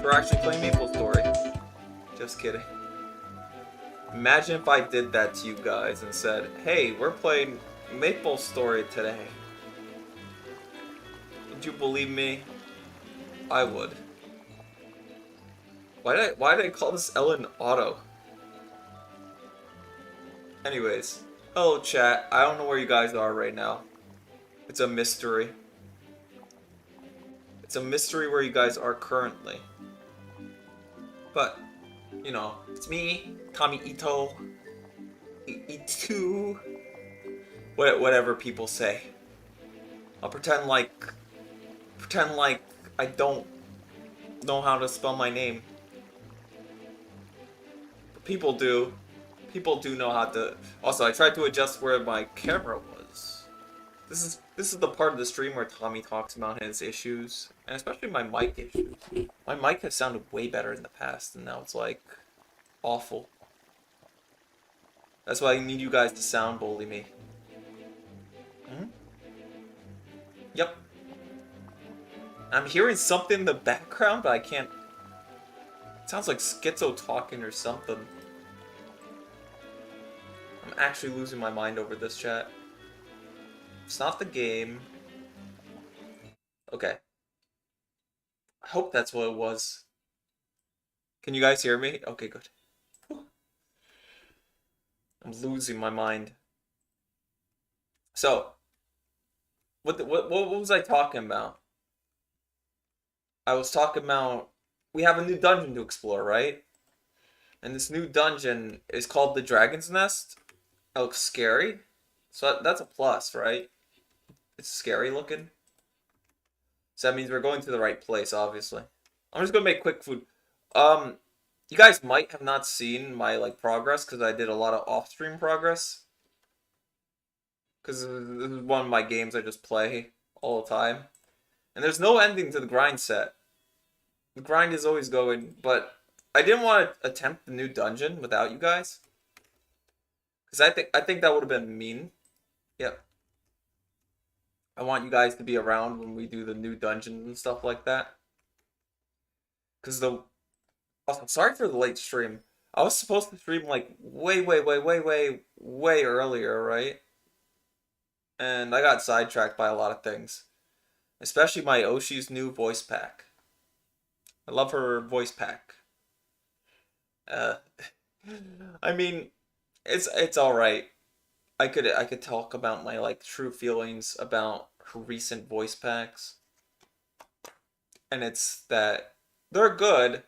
We're actually playing Maple Story. Just kidding. Imagine if I did that to you guys and said, hey, we're playing Maple Story today. Would you believe me? I would. Why did I call this Elin Auto? Anyways, hello chat. I don't know where you guys are right now. It's a mystery. It's a mystery where you guys are currently. But, you know, it's me, Tommy Ito, Itu, whatever people say. I'll pretend like I don't know how to spell my name. But people do. People do know how to. Also, I tried to adjust where my camera was. This is the part of the stream where Tommy talks about his issues, and especially my mic issues. My mic has sounded way better in the past, and now it's like awful. That's why I need you guys to sound bully me. Hmm? Yep. I'm hearing something in the background, but I can't. It sounds like schizo talking or something. I'm actually losing my mind over this chat. It's not the game. Okay. I hope that's what it was. Can you guys hear me? Okay, good. Whew. I'm losing my mind. So, what was I talking about? I was talking about we have a new dungeon to explore, right? And this new dungeon is called the Dragon's Nest. It looks scary. So that's a plus, right? It's scary looking. So that means we're going to the right place, obviously. I'm just gonna make quick food. You guys might have not seen my progress because I did a lot of off-stream progress. Because this is one of my games I just play all the time. And there's no ending to the grind set. The grind is always going, but I didn't want to attempt the new dungeon without you guys. Because I think that would have been mean. Yep. I want you guys to be around when we do the new dungeons and stuff like that. Because the... Also, sorry for the late stream. I was supposed to stream way earlier, right? And I got sidetracked by a lot of things. Especially my Oshi's new voice pack. I love her voice pack. I mean, it's all right. I could talk about my true feelings about her recent voice packs, and it's that they're good,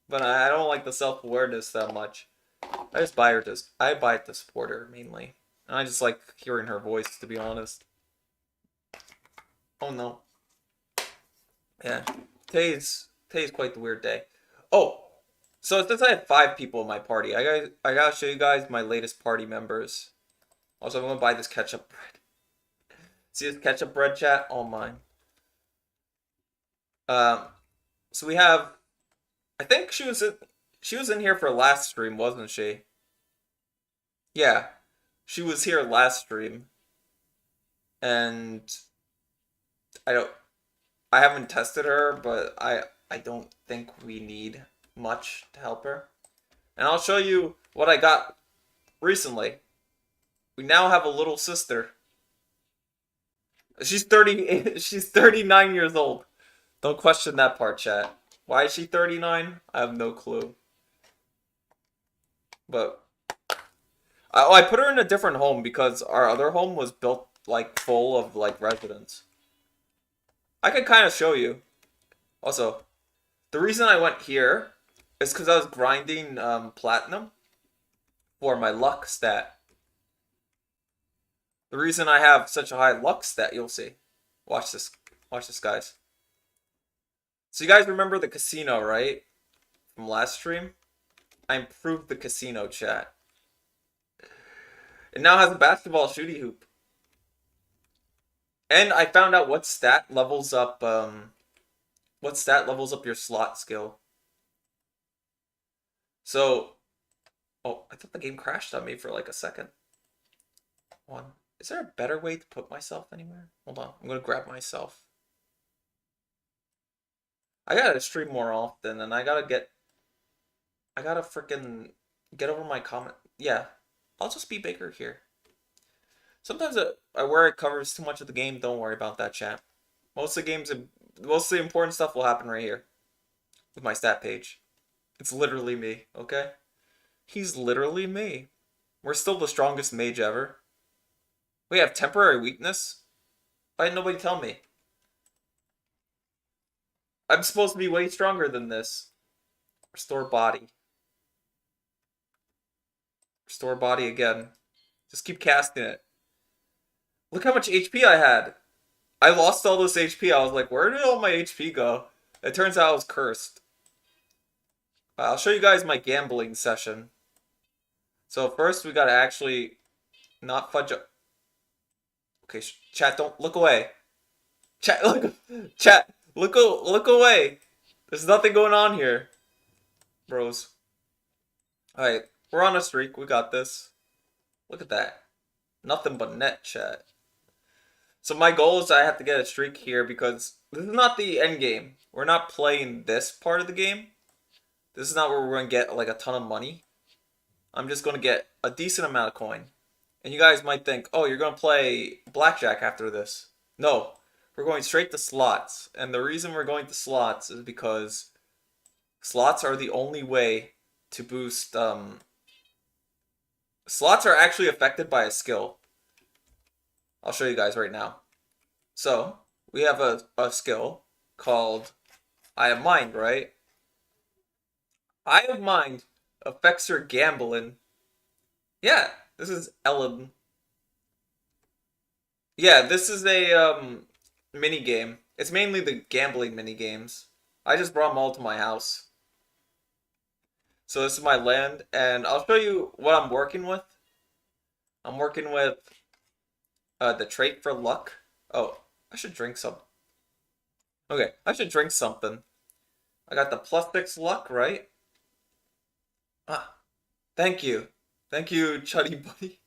but I don't like the self-awareness that much. I buy it to support her mainly, and I just like hearing her voice, to be honest. Oh no. Yeah, today's quite the weird day. Oh, so since I have 5 people in my party, I gotta show you guys my latest party members. Also, I'm gonna buy this ketchup bread. See this ketchup bread, chat? All mine. So we have. I think she was in here for last stream, wasn't she? Yeah, she was here last stream, and I haven't tested her, but I don't think we need much to help her. And I'll show you what I got recently. We now have a little sister. She's 30. She's 39 years old. Don't question that part, chat. Why is she 39? I have no clue. But I put her in a different home because our other home was built full of residents. I could kind of show you. Also, the reason I went here is because I was grinding platinum for my luck stat. The reason I have such a high luck stat, you'll see. Watch this, guys. So you guys remember the casino, right? From last stream? I improved the casino, chat. It now has a basketball shooty hoop. And I found out what stat levels up your slot skill. So, oh, I thought the game crashed on me for a second. Is there a better way to put myself anywhere? Hold on, I'm gonna grab myself. I gotta stream more often, and I gotta freaking get over my comment. Yeah, I'll just be bigger here. Sometimes where it covers too much of the game, don't worry about that, chat. Most of the games, most of the important stuff will happen right here with my stat page. It's literally me, okay? He's literally me. We're still the strongest mage ever. We have temporary weakness? Why didn't nobody tell me? I'm supposed to be way stronger than this. Restore body. Restore body again. Just keep casting it. Look how much HP I had. I lost all this HP. I was like, where did all my HP go? It turns out I was cursed. I'll show you guys my gambling session. So first we gotta actually not fudge up. Okay, chat, don't look away. Chat, look away. There's nothing going on here, bros. All right, we're on a streak. We got this. Look at that. Nothing but net, chat. So my goal is I have to get a streak here because this is not the end game. We're not playing this part of the game. This is not where we're going to get like a ton of money. I'm just going to get a decent amount of coin. And you guys might think, oh, you're going to play blackjack after this. No, we're going straight to slots. And the reason we're going to slots is because slots are the only way to boost... Slots are actually affected by a skill. I'll show you guys right now. So, we have a skill called Eye of Mind, right? Eye of Mind affects your gambling. Yeah, this is Elin. Yeah, this is a mini game. It's mainly the gambling mini games. I just brought them all to my house. So this is my land, and I'll show you what I'm working with. I'm working with the trait for luck. Oh, I should drink some. Okay, I should drink something. I got the +6 luck, right? Ah, thank you. Thank you, Chuddy Buddy.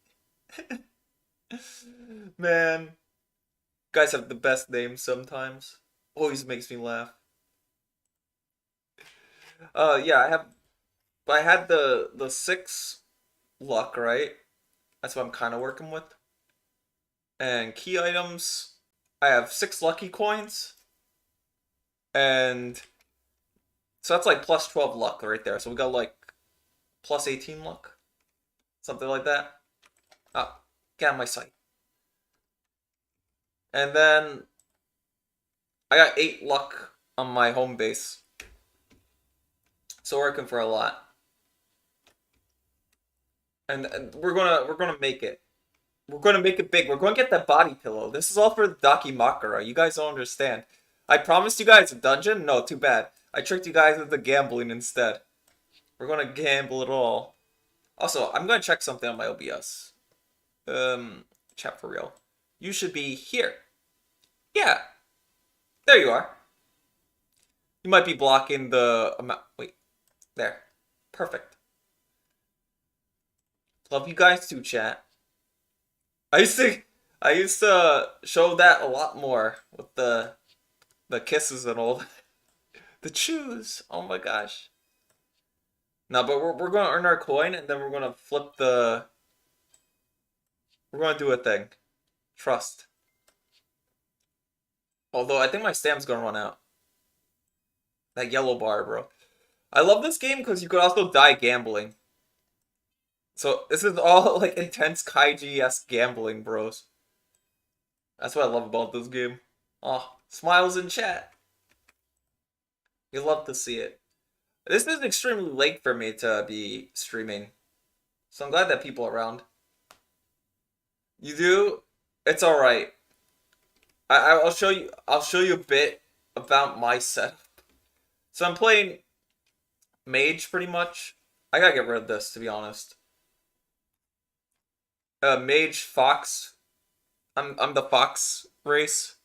Man, you guys have the best names sometimes. Always makes me laugh. Yeah, I had the 6 luck, right? That's what I'm kind of working with. And key items, I have 6 lucky coins. And so that's like +12 luck right there. So we got like +18 luck. Something like that. Ah, get out of my sight. And then I got 8 luck on my home base. So working for a lot. And we're gonna make it. We're gonna make it big. We're gonna get that body pillow. This is all for the Dakimakura. You guys don't understand. I promised you guys a dungeon? No, too bad. I tricked you guys with the gambling instead. We're gonna gamble it all. Also, I'm gonna check something on my OBS. Chat for real. You should be here. Yeah. There you are. You might be blocking the amount. Wait. There. Perfect. Love you guys too, chat. I used to show that a lot more with the kisses and all. The chews. Oh my gosh. No, but we're gonna earn our coin and then we're gonna flip the. We're gonna do a thing. Trust. Although I think my stamp's gonna run out. That yellow bar, bro. I love this game because you could also die gambling. So this is all like intense Kaiji-esque gambling, bros. That's what I love about this game. Oh, smiles in chat. You love to see it. This is extremely late for me to be streaming. So I'm glad that people are around. You do? It's alright. I'll show you a bit about my setup. So I'm playing mage pretty much. I gotta get rid of this to be honest. Mage fox. I'm the fox race.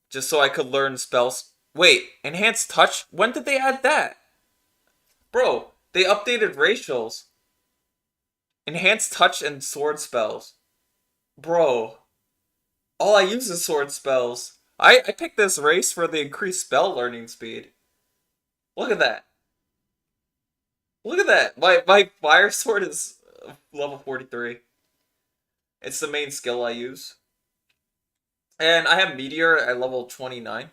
Just so I could learn spells. Wait, enhanced touch? When did they add that? Bro, they updated racials. Enhanced touch and sword spells. Bro. All I use is sword spells. I picked this race for the increased spell learning speed. Look at that. Look at that. My fire sword is level 43. It's the main skill I use. And I have meteor at level 29.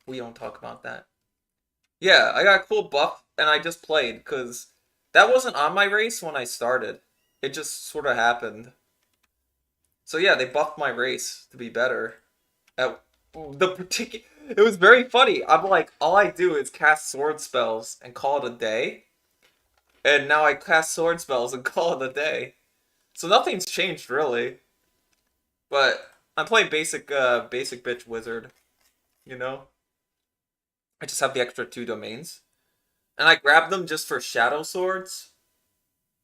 We don't talk about that. Yeah, I got a cool buff and I just played because that wasn't on my race when I started. It just sort of happened. So yeah, they buffed my race to be better. At the particular, it was very funny. I'm like, all I do is cast sword spells and call it a day. And now I cast sword spells and call it a day. So nothing's changed really. But I'm playing basic bitch wizard, you know? I just have the extra 2 domains. And I grabbed them just for shadow swords.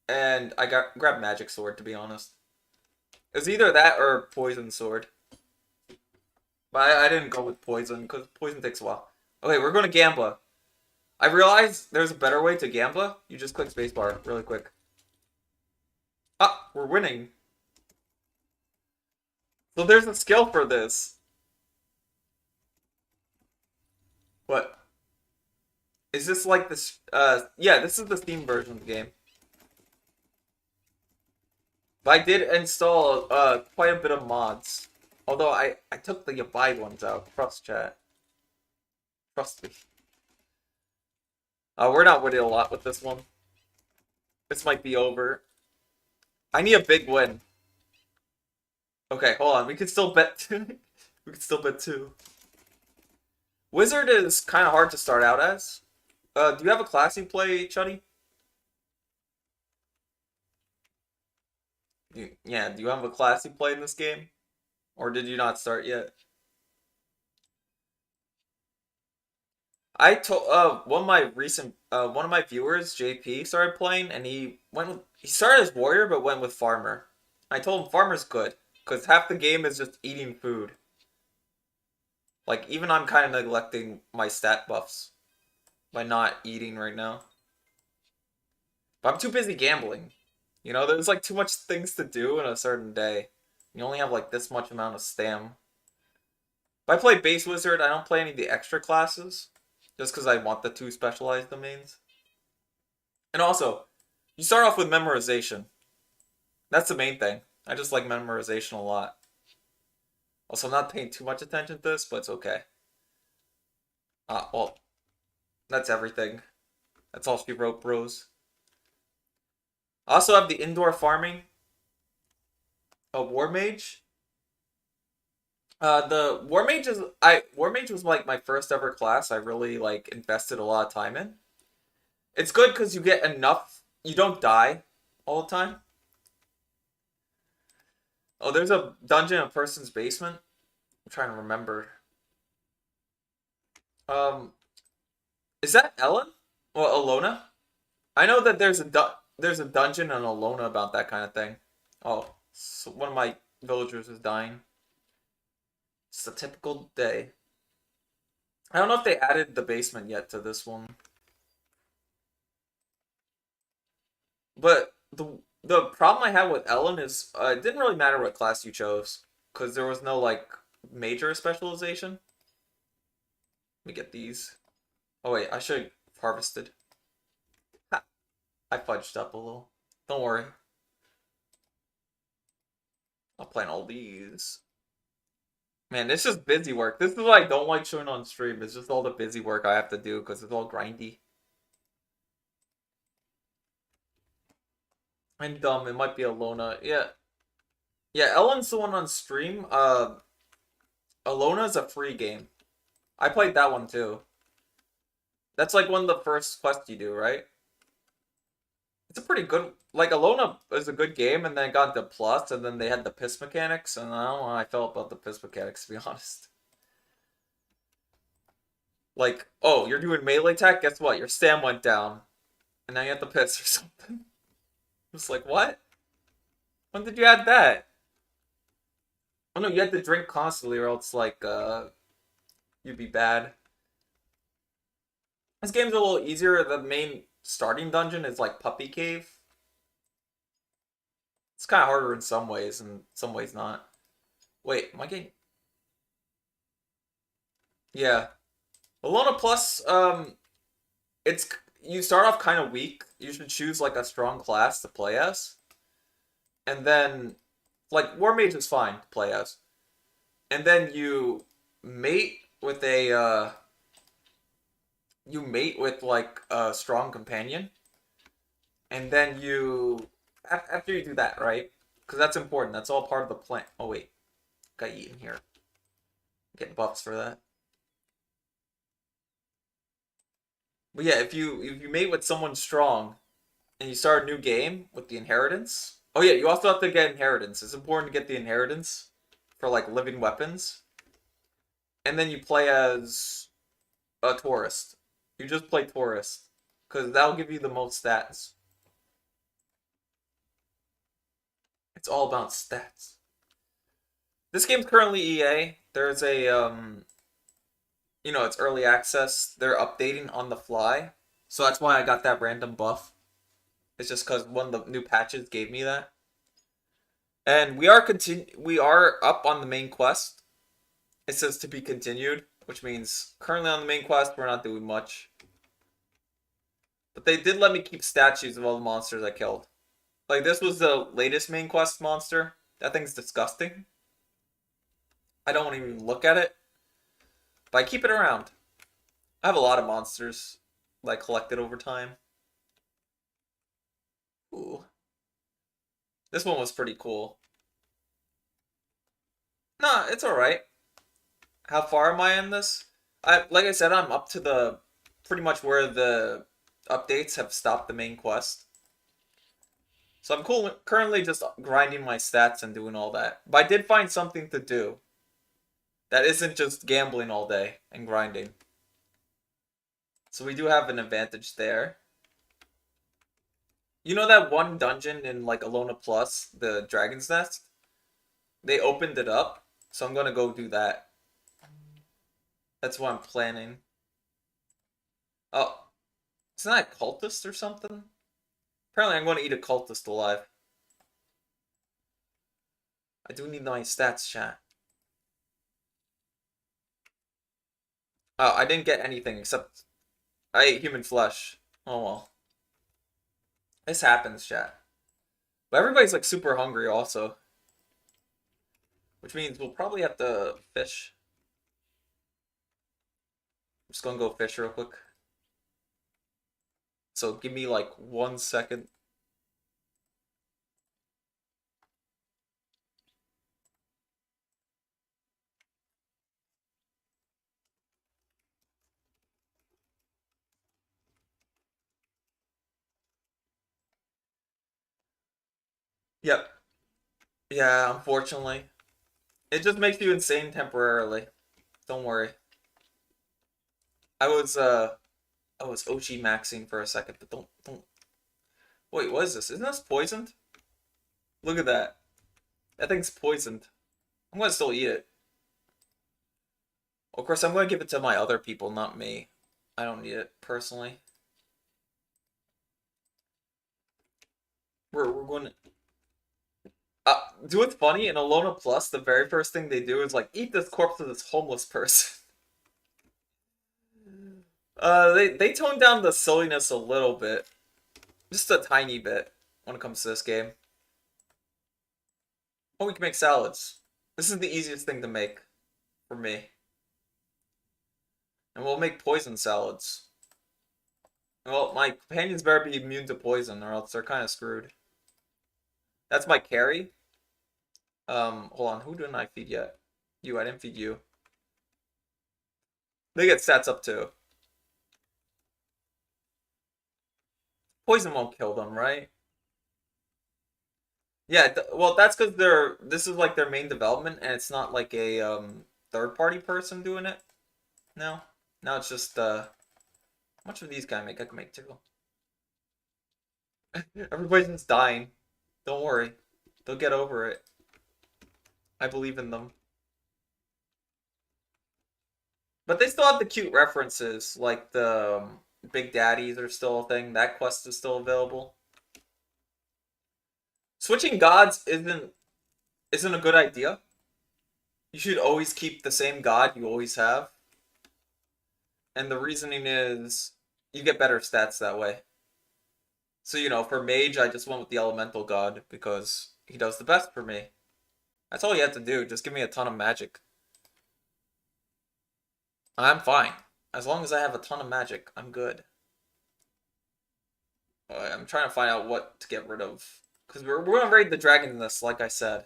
And I grabbed magic sword to be honest. It was either that or poison sword. But I didn't go with poison because poison takes a while. Okay, we're going to Gambler. I realized there's a better way to Gambler. You just click spacebar really quick. Ah, we're winning. So there's a skill for this. What? Is this like this? Yeah, this is the Steam version of the game. But I did install quite a bit of mods. Although I took the abide ones out. Trust chat. Trust me. We're not winning a lot with this one. This might be over. I need a big win. Okay, hold on. We can still bet. We can still bet 2. Wizard is kind of hard to start out as. Do you have a class you play, Chuddy? Yeah, do you have a class you play in this game? Or did you not start yet? I told one of my viewers, JP, started playing and he started as warrior but went with farmer. I told him farmer's good because half the game is just eating food. Like even I'm kind of neglecting my stat buffs by not eating right now. But I'm too busy gambling. You know, there's like too much things to do in a certain day. You only have like this much amount of stam. If I play base wizard, I don't play any of the extra classes. Just because I want the 2 specialized domains. And also, you start off with memorization. That's the main thing. I just like memorization a lot. Also, I'm not paying too much attention to this, but it's okay. Well, that's everything. That's all she wrote, bros. I also have the indoor farming. A war mage. The war mage was like my first ever class. I really like invested a lot of time in. It's good because you get enough. You don't die all the time. Oh, there's a dungeon in a person's basement. I'm trying to remember. Um, is that Elin? Well, Alona? I know that there's a dungeon in Alona about that kind of thing. Oh, so one of my villagers is dying. It's a typical day. I don't know if they added the basement yet to this one. But the problem I had with Elin is it didn't really matter what class you chose because there was no like major specialization. Let me get these. Oh wait, I should have harvested. Ha, I fudged up a little. Don't worry. I'll plant all these. Man, this is busy work. This is what I don't like showing on stream. It's just all the busy work I have to do because it's all grindy. I'm dumb. It might be Alona. Yeah. Yeah, Ellen's the one on stream. Alona's a free game. I played that one too. That's like one of the first quests you do, right? It's a pretty good... Like, Alona is a good game, and then it got into Plus, and then they had the piss mechanics, and I don't know how I felt about the piss mechanics, to be honest. Like, oh, you're doing melee attack? Guess what? Your stam went down. And now you have to piss or something. It's like, what? When did you add that? Oh no, you had to drink constantly or else, like, you'd be bad. This game's a little easier. The main starting dungeon is, like, Puppy Cave. It's kind of harder in some ways, and some ways not. Wait, am I getting... Yeah. Alona Plus, it's you start off kind of weak. You should choose like a strong class to play as, and then like War Mage is fine to play as, and then mate with a you mate with like a strong companion, and then after you do that, right? Because that's important. That's all part of the plan. Oh wait, got eaten here. Get buffs for that. But yeah, if you mate with someone strong and you start a new game with the inheritance. Oh yeah, you also have to get inheritance. It's important to get the inheritance for like living weapons. And then you play as a tourist. You just play tourist. Because that'll give you the most stats. It's all about stats. This game's currently EA. There's a it's early access. They're updating on the fly. So that's why I got that random buff. It's just because one of the new patches gave me that. And we are up on the main quest. It says to be continued, which means currently on the main quest we're not doing much. But they did let me keep statues of all the monsters I killed. Like this was the latest main quest monster. That thing's disgusting. I don't want to even look at it. But I keep it around. I have a lot of monsters like collected over time. Ooh. This one was pretty cool. Nah, it's alright. How far am I in this? Like I said, I'm up to the pretty much where the updates have stopped the main quest. So I'm currently just grinding my stats and doing all that. But I did find something to do that isn't just gambling all day and grinding. So we do have an advantage there. You know that one dungeon in like Alona Plus, the Dragon's Nest? They opened it up, so I'm gonna go do that. That's what I'm planning. Oh, isn't that a cultist or something? Apparently I'm going to eat a cultist alive. I do need my stats, chat. Oh, I didn't get anything except I ate human flesh. Oh well. This happens, chat. But everybody's like super hungry also. Which means we'll probably have to fish. I'm just gonna go fish real quick. So give me like 1 second. Yep. Yeah, unfortunately. It just makes you insane temporarily. Don't worry. I was Oshi maxing for a second, but don't wait, what is this? Isn't this poisoned? Look at that. That thing's poisoned. I'm gonna still eat it. Of course, I'm gonna give it to my other people, not me. I don't need it personally. We're going to do what's funny in Alona Plus. The very first thing they do is like eat this corpse of this homeless person. They toned down the silliness a little bit, just a tiny bit when it comes to this game. Oh, we can make salads. This is the easiest thing to make for me, and we'll make poison salads. Well, my companions better be immune to poison, or else they're kind of screwed. That's my carry. Hold on. Who didn't I feed yet? You. I didn't feed you. They get stats up too. Poison won't kill them, right? Yeah. Well, that's because this is like their main development, and it's not like a third-party person doing it. No. Now it's just how much of these can I make? I can make two. Everybody's just dying. Don't worry. They'll get over it. I believe in them. But they still have the cute references, like the Big Daddies are still a thing. That quest is still available. Switching gods isn't a good idea. You should always keep the same god you always have. And the reasoning is you get better stats that way. So, for mage, I just went with the elemental god because he does the best for me. That's all you have to do. Just give me a ton of magic. I'm fine. As long as I have a ton of magic, I'm good. I'm trying to find out what to get rid of. Because we're going to raid the dragon in this, like I said.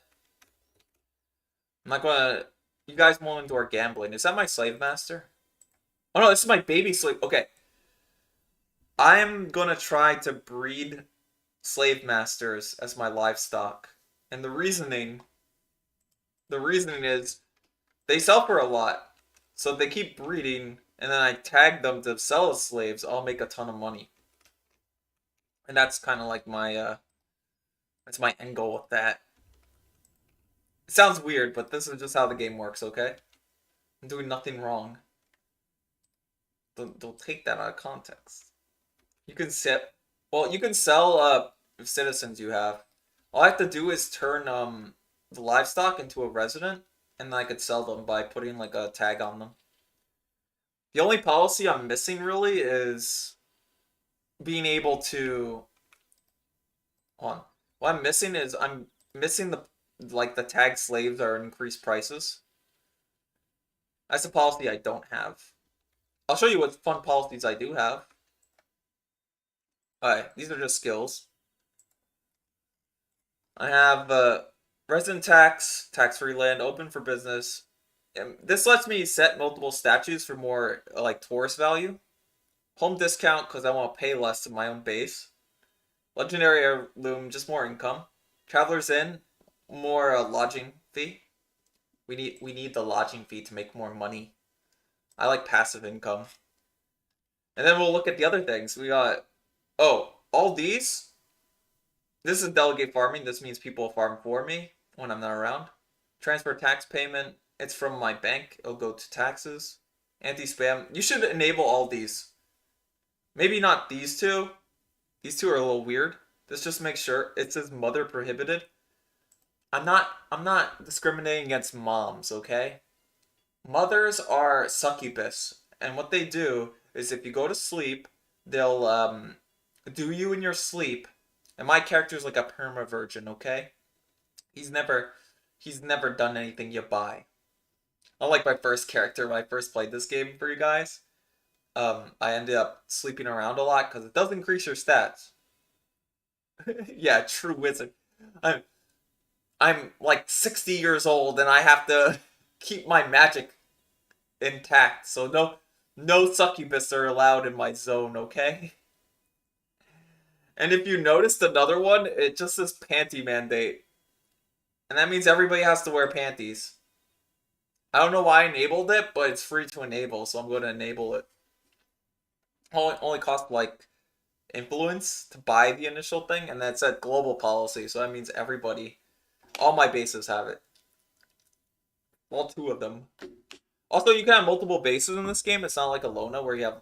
I'm not going to... You guys won't into our gambling. Is that my slave master? Oh no, this is my baby slave. Okay. I'm going to try to breed slave masters as my livestock. And the reasoning is they sell for a lot. So if they keep breeding and then I tag them to sell as slaves, I'll make a ton of money. And that's kind of like that's my end goal with that. It sounds weird, but this is just how the game works, okay? I'm doing nothing wrong. Don't take that out of context. You can you can sell citizens you have. All I have to do is turn the livestock into a resident, and then I could sell them by putting like a tag on them. The only policy I'm missing really is being able to. Hold on. What I'm missing is I'm missing the tag slaves are increased prices. That's a policy I don't have. I'll show you what fun policies I do have. Alright, these are just skills. I have resident tax, tax-free land, open for business. And this lets me set multiple statues for more like tourist value. Home discount because I want to pay less to my own base. Legendary heirloom, just more income. Travelers Inn, more lodging fee. We need the lodging fee to make more money. I like passive income. And then we'll look at the other things. We got all these. This is delegate farming. This means people farm for me when I'm not around. Transfer tax payment. It's from my bank. It'll go to taxes. Anti-spam. You should enable all these. Maybe not these two. These two are a little weird. This just makes sure it says mother prohibited. I'm not discriminating against moms, okay? Mothers are succubus, and what they do is if you go to sleep, they'll do you in your sleep. And my character's like a perma virgin, okay? He's never done anything you buy. Unlike my first character when I first played this game for you guys, I ended up sleeping around a lot because it does increase your stats. Yeah, true wizard. I'm I'm like 60 years old and I have to keep my magic intact. So no succubus are allowed in my zone, okay? And if you noticed another one, it just says panty mandate. And that means everybody has to wear panties. I don't know why I enabled it, but it's free to enable, so I'm going to enable it. Only cost like influence to buy the initial thing, and that's a global policy, so that means everybody, all my bases have it. All two of them. Also, you can have multiple bases in this game. It's not like Alona where you have,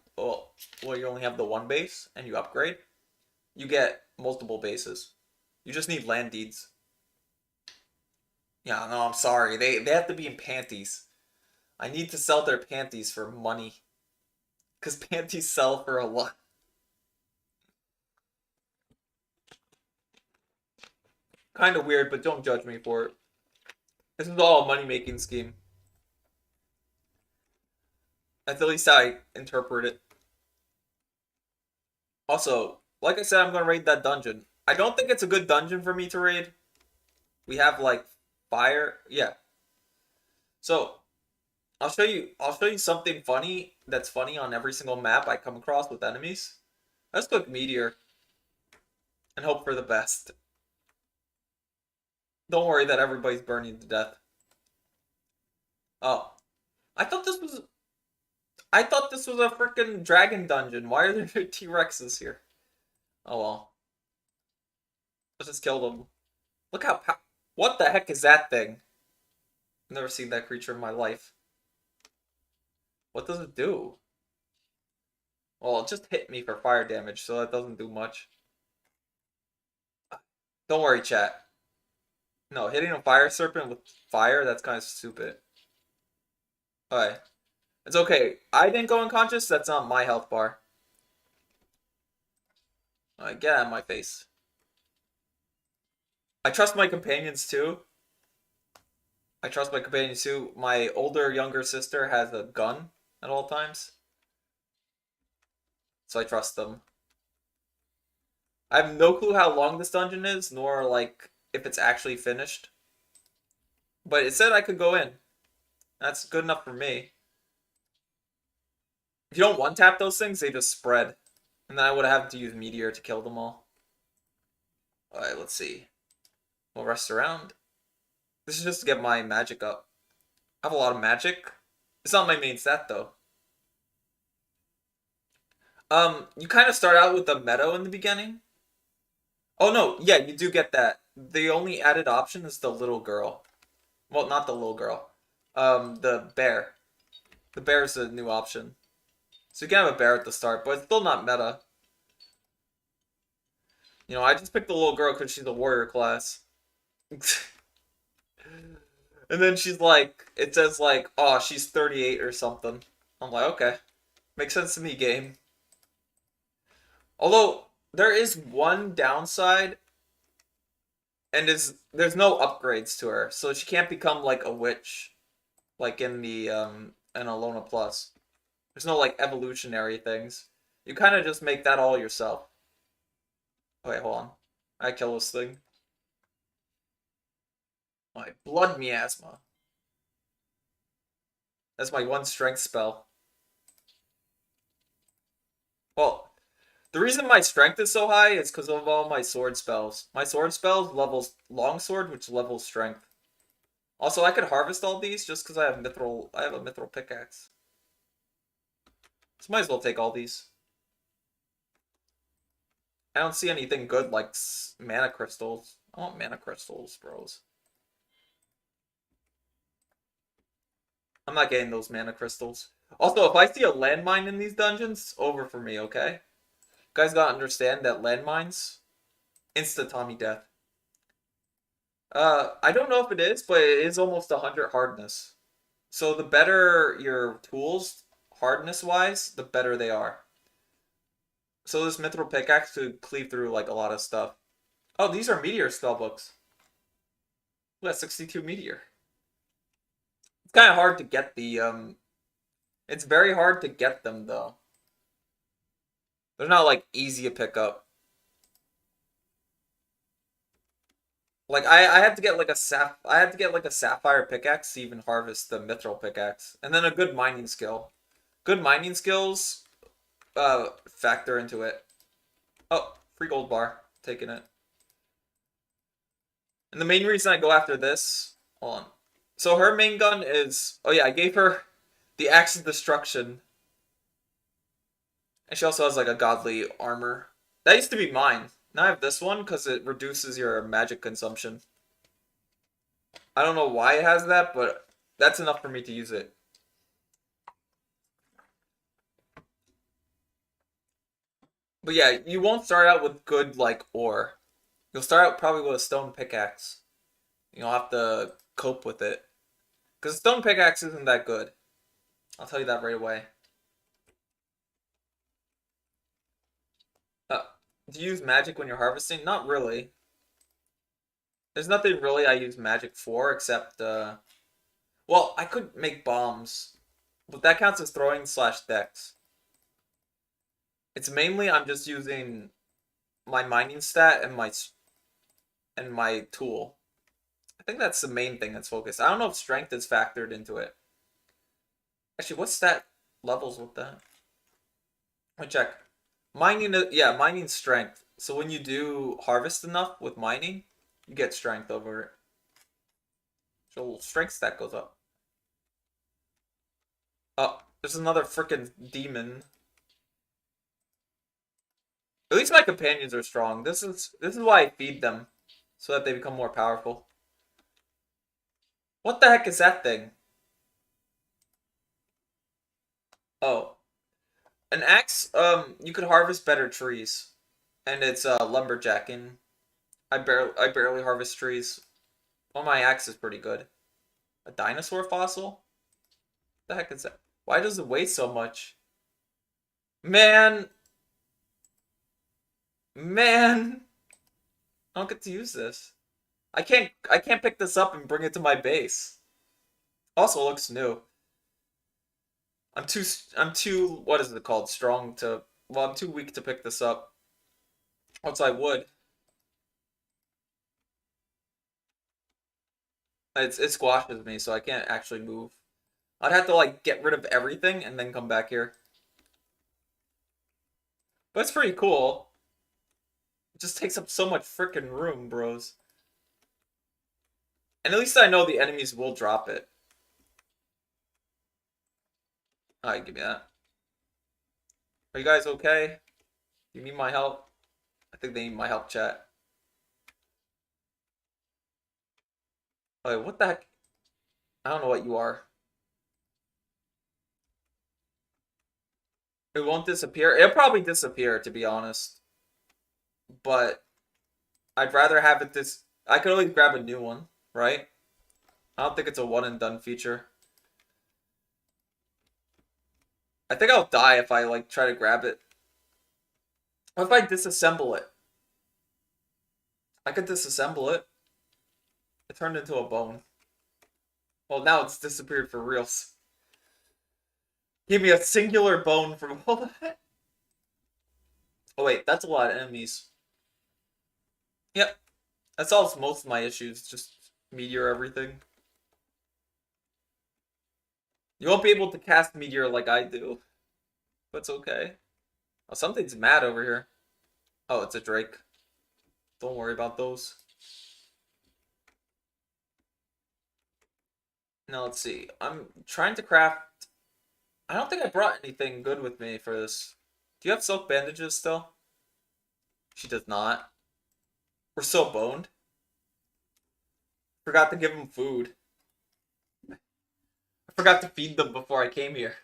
where you only have the one base and you upgrade. You get multiple bases. You just need land deeds. Yeah, no, I'm sorry. They have to be in panties. I need to sell their panties for money. Because panties sell for a lot. Kind of weird, but don't judge me for it. This is all a money-making scheme. That's at least how I interpret it. Also, like I said, I'm going to raid that dungeon. I don't think it's a good dungeon for me to raid. We have, like, fire. Yeah. So, I'll show you something funny that's funny on every single map I come across with enemies. Let's click Meteor and hope for the best. Don't worry that everybody's burning to death. Oh. I thought this was a freaking dragon dungeon. Why are there T-Rexes here? Oh well. Let's just kill them. Look how what the heck is that thing? I've never seen that creature in my life. What does it do? Well, it just hit me for fire damage, so that doesn't do much. Don't worry, chat. No, hitting a fire serpent with fire, that's kind of stupid. Alright. It's okay. I didn't go unconscious. That's not my health bar. Get out of my face. I trust my companions too. I trust my companions too. My older, younger sister has a gun at all times. So I trust them. I have no clue how long this dungeon is, nor like if it's actually finished. But it said I could go in. That's good enough for me. If you don't one-tap those things, they just spread. And then I would have to use Meteor to kill them all. Alright, let's see. We'll rest around. This is just to get my magic up. I have a lot of magic. It's not my main stat, though. You kind of start out with the meadow in the beginning. Oh, no. Yeah, you do get that. The only added option is the little girl. Well, not the little girl. The bear. The bear is a new option. So you can have a bear at the start, but it's still not meta. You know, I just picked the little girl because she's a warrior class. And then she's like, it says like, oh, she's 38 or something. I'm like, okay. Makes sense to me, game. Although, there is one downside, and there's no upgrades to her, so she can't become like a witch, like in the, in Alona Plus. There's no like evolutionary things. You kind of just make that all yourself. Wait, hold on. I kill this thing. My blood miasma. That's my one strength spell. Well, the reason my strength is so high is because of all my sword spells. My sword spells levels longsword, which levels strength. Also, I could harvest all these just because I have a mithril pickaxe. So might as well take all these. I don't see anything good like mana crystals. I want mana crystals, bros. I'm not getting those mana crystals. Also, if I see a landmine in these dungeons, over for me, okay? You guys gotta understand that landmines, insta Tommy death. I don't know if it is, but it is almost 100 hardness. So the better your tools, hardness-wise, the better they are. So this mithril pickaxe could cleave through like a lot of stuff. Oh, these are meteor spellbooks. We got 62 meteor. It's kind of hard to get the It's very hard to get them though. They're not like easy to pick up. Like I had to get like a sapphire pickaxe to even harvest the mithril pickaxe, and then a good mining skill. Good mining skills factor into it. Oh, free gold bar. Taking it. And the main reason I go after this, hold on. So her main gun is, oh yeah, I gave her the Axe of Destruction. And she also has like a godly armor. That used to be mine. Now I have this one because it reduces your magic consumption. I don't know why it has that, but that's enough for me to use it. But yeah, you won't start out with good like ore. You'll start out probably with a stone pickaxe. You'll have to cope with it. Because stone pickaxe isn't that good. I'll tell you that right away. Uh, do you use magic when you're harvesting? Not really. There's nothing really I use magic for except, well, I could make bombs. But that counts as throwing slash dex. It's mainly I'm just using my mining stat and my tool. I think that's the main thing that's focused. I don't know if strength is factored into it. Actually, what stat levels with that? Let me check. Mining, yeah, mining strength. So when you do harvest enough with mining, you get strength over it. So strength stat goes up. Oh, there's another freaking demon. At least my companions are strong. This is why I feed them, so that they become more powerful. What the heck is that thing? Oh, an axe. You could harvest better trees, and it's lumberjacking. I barely harvest trees. Well, my axe is pretty good. A dinosaur fossil? What the heck is that? Why does it weigh so much? Man! Man! I don't get to use this. I can't pick this up and bring it to my base. Also, it looks new. I'm too what is it called? Strong to well, I'm too weak to pick this up. Once I would. It squashes me, so I can't actually move. I'd have to like get rid of everything and then come back here. But it's pretty cool. It just takes up so much freaking room, bros. And at least I know the enemies will drop it. Alright, give me that. Are you guys okay? You need my help? I think they need my help, chat. Wait, what the heck? I don't know what you are. It won't disappear. It'll probably disappear, to be honest. But I'd rather have it this. I could always grab a new one, right? I don't think it's a one and done feature. I think I'll die if I like try to grab it. What if I disassemble it? I could disassemble it. It turned into a bone. Well, now it's disappeared for reals. Give me a singular bone from all that. Oh wait, that's a lot of enemies. Yep. That solves most of my issues. Just meteor everything. You won't be able to cast meteor like I do. But it's okay. Oh, something's mad over here. Oh, it's a Drake. Don't worry about those. Now let's see. I'm trying to craft. I don't think I brought anything good with me for this. Do you have silk bandages still? She does not. We're so boned. Forgot to give them food. I forgot to feed them before I came here.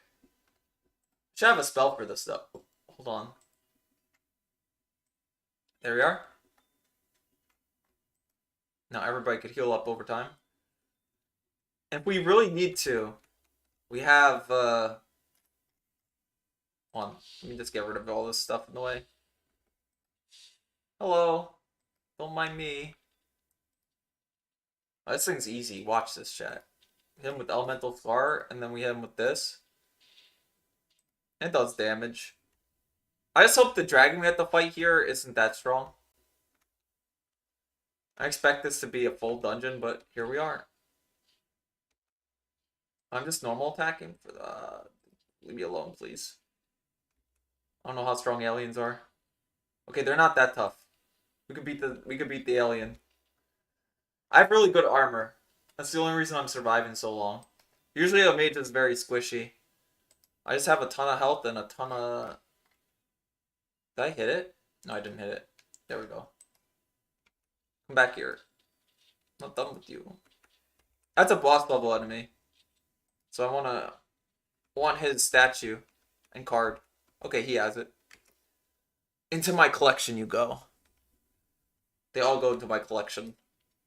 Should have a spell for this though. Hold on. There we are. Now everybody could heal up over time. And if we really need to, we have hold on. Let me just get rid of all this stuff in the way. Hello. Don't mind me. Oh, this thing's easy. Watch this, chat. Hit him with Elemental Scar, and then we hit him with this. It does damage. I just hope the dragon we have to fight here isn't that strong. I expect this to be a full dungeon, but here we are. I'm just normal attacking. Leave me alone, please. I don't know how strong aliens are. Okay, they're not that tough. We could beat the alien. I have really good armor. That's the only reason I'm surviving so long. Usually a mage is very squishy. I just have a ton of health and a ton of... Did I hit it? No, I didn't hit it. There we go. Come back here. I'm not done with you. That's a boss level enemy. So I want his statue and card. Okay, he has it. Into my collection you go. They all go into my collection.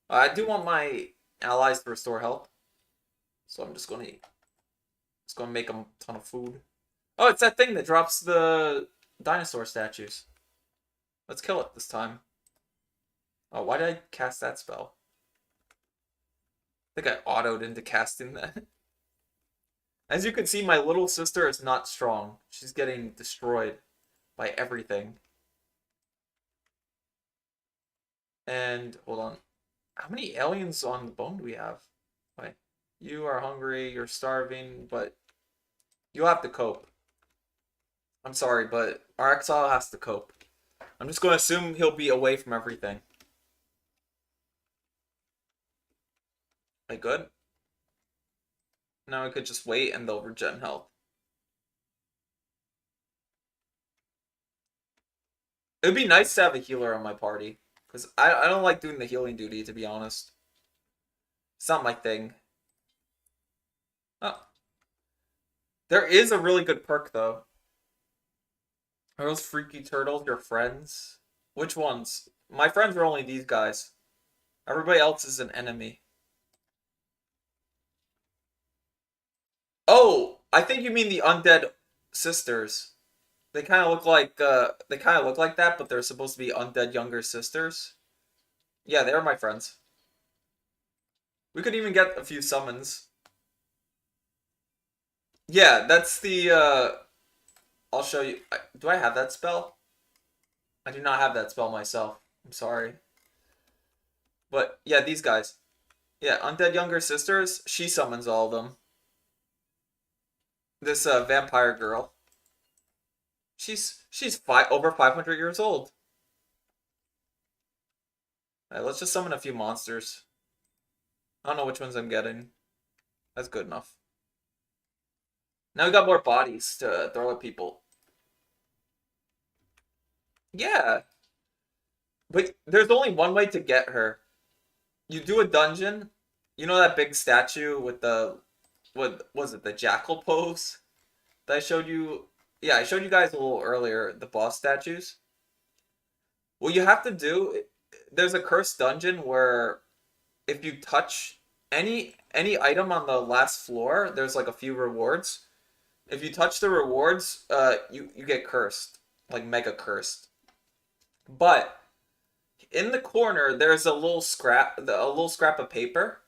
I do want my allies to restore health. So I'm just gonna make them a ton of food. Oh, it's that thing that drops the dinosaur statues. Let's kill it this time. Oh, why did I cast that spell? I think I autoed into casting that. As you can see, my little sister is not strong. She's getting destroyed by everything. And, hold on. How many aliens on the bone do we have? Wait. You are hungry, you're starving, but you'll have to cope. I'm sorry, but our exile has to cope. I'm just going to assume he'll be away from everything. Like, good? Now we could just wait and they'll regen health. It would be nice to have a healer on my party. Because I don't like doing the healing duty, to be honest. It's not my thing. Oh. There is a really good perk, though. Are those freaky turtles your friends? Which ones? My friends are only these guys. Everybody else is an enemy. Oh! I think you mean the undead sisters. They kind of look like that, but they're supposed to be undead younger sisters. Yeah, they are my friends. We could even get a few summons. Yeah, that's the I'll show you. Do I have that spell? I do not have that spell myself. I'm sorry. But yeah, these guys. Yeah, undead younger sisters, she summons all of them. This vampire girl. She's over 500 years old. Alright, let's just summon a few monsters. I don't know which ones I'm getting. That's good enough. Now we got more bodies to throw at people. Yeah, but there's only one way to get her. You do a dungeon. You know that big statue with what was it, the jackal pose that I showed you? Yeah, I showed you guys a little earlier, the boss statues. What you have to do, there's a cursed dungeon where if you touch any item on the last floor, there's like a few rewards. If you touch the rewards, you get cursed, like mega cursed. But in the corner, there's a little scrap of paper.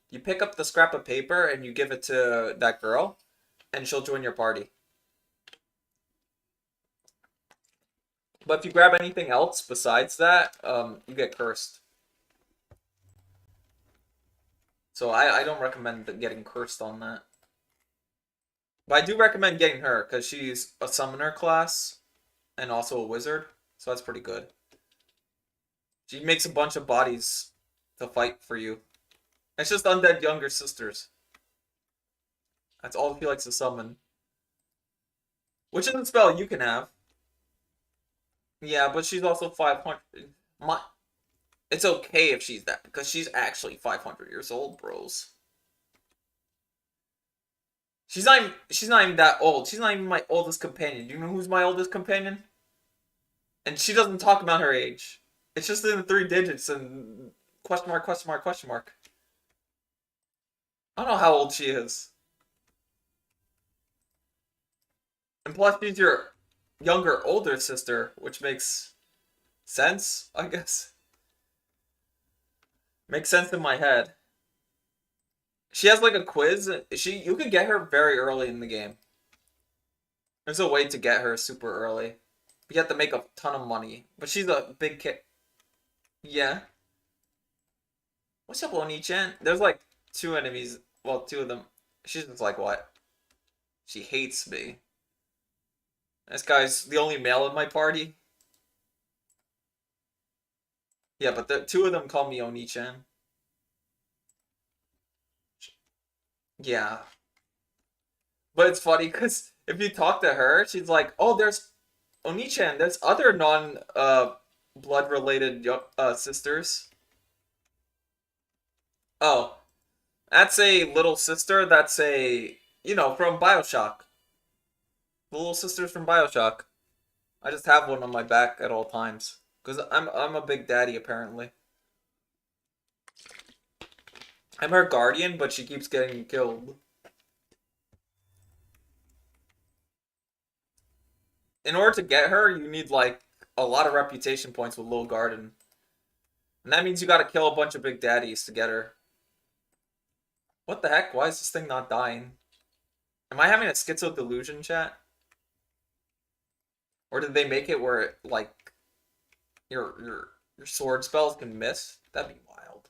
You pick up the scrap of paper and you give it to that girl, and she'll join your party. But if you grab anything else besides that, you get cursed. So I don't recommend getting cursed on that. But I do recommend getting her because she's a summoner class and also a wizard, so that's pretty good. She makes a bunch of bodies to fight for you. It's just undead younger sisters. That's all she likes to summon. Which is a spell you can have. Yeah, but she's also 500. It's okay if she's that, because she's actually 500 years old, bros. She's not even that old. She's not even my oldest companion. Do you know who's my oldest companion? And she doesn't talk about her age. It's just in the 3 digits and question mark, question mark, question mark. I don't know how old she is. And plus she's your younger, older sister, which makes sense, I guess. Makes sense in my head. She has like a quiz. You could get her very early in the game. There's a way to get her super early. You have to make a ton of money. But she's a big kid. Yeah. What's up, Oni-chan? There's like two enemies. Well, two of them. She's just like, what? She hates me. This guy's the only male in my party. Yeah, but the two of them call me Oni-chan. Yeah. But it's funny because if you talk to her, she's like, oh, there's Oni-chan, there's other non blood related sisters. Oh, that's a little sister. That's from BioShock. The little sisters from BioShock. I just have one on my back at all times because I'm a big daddy apparently. I'm her guardian, but she keeps getting killed. In order to get her, you need like a lot of reputation points with Lil Garden. And that means you gotta kill a bunch of big daddies to get her. What the heck? Why is this thing not dying? Am I having a schizo delusion, chat? Or did they make it where like your sword spells can miss? That'd be wild.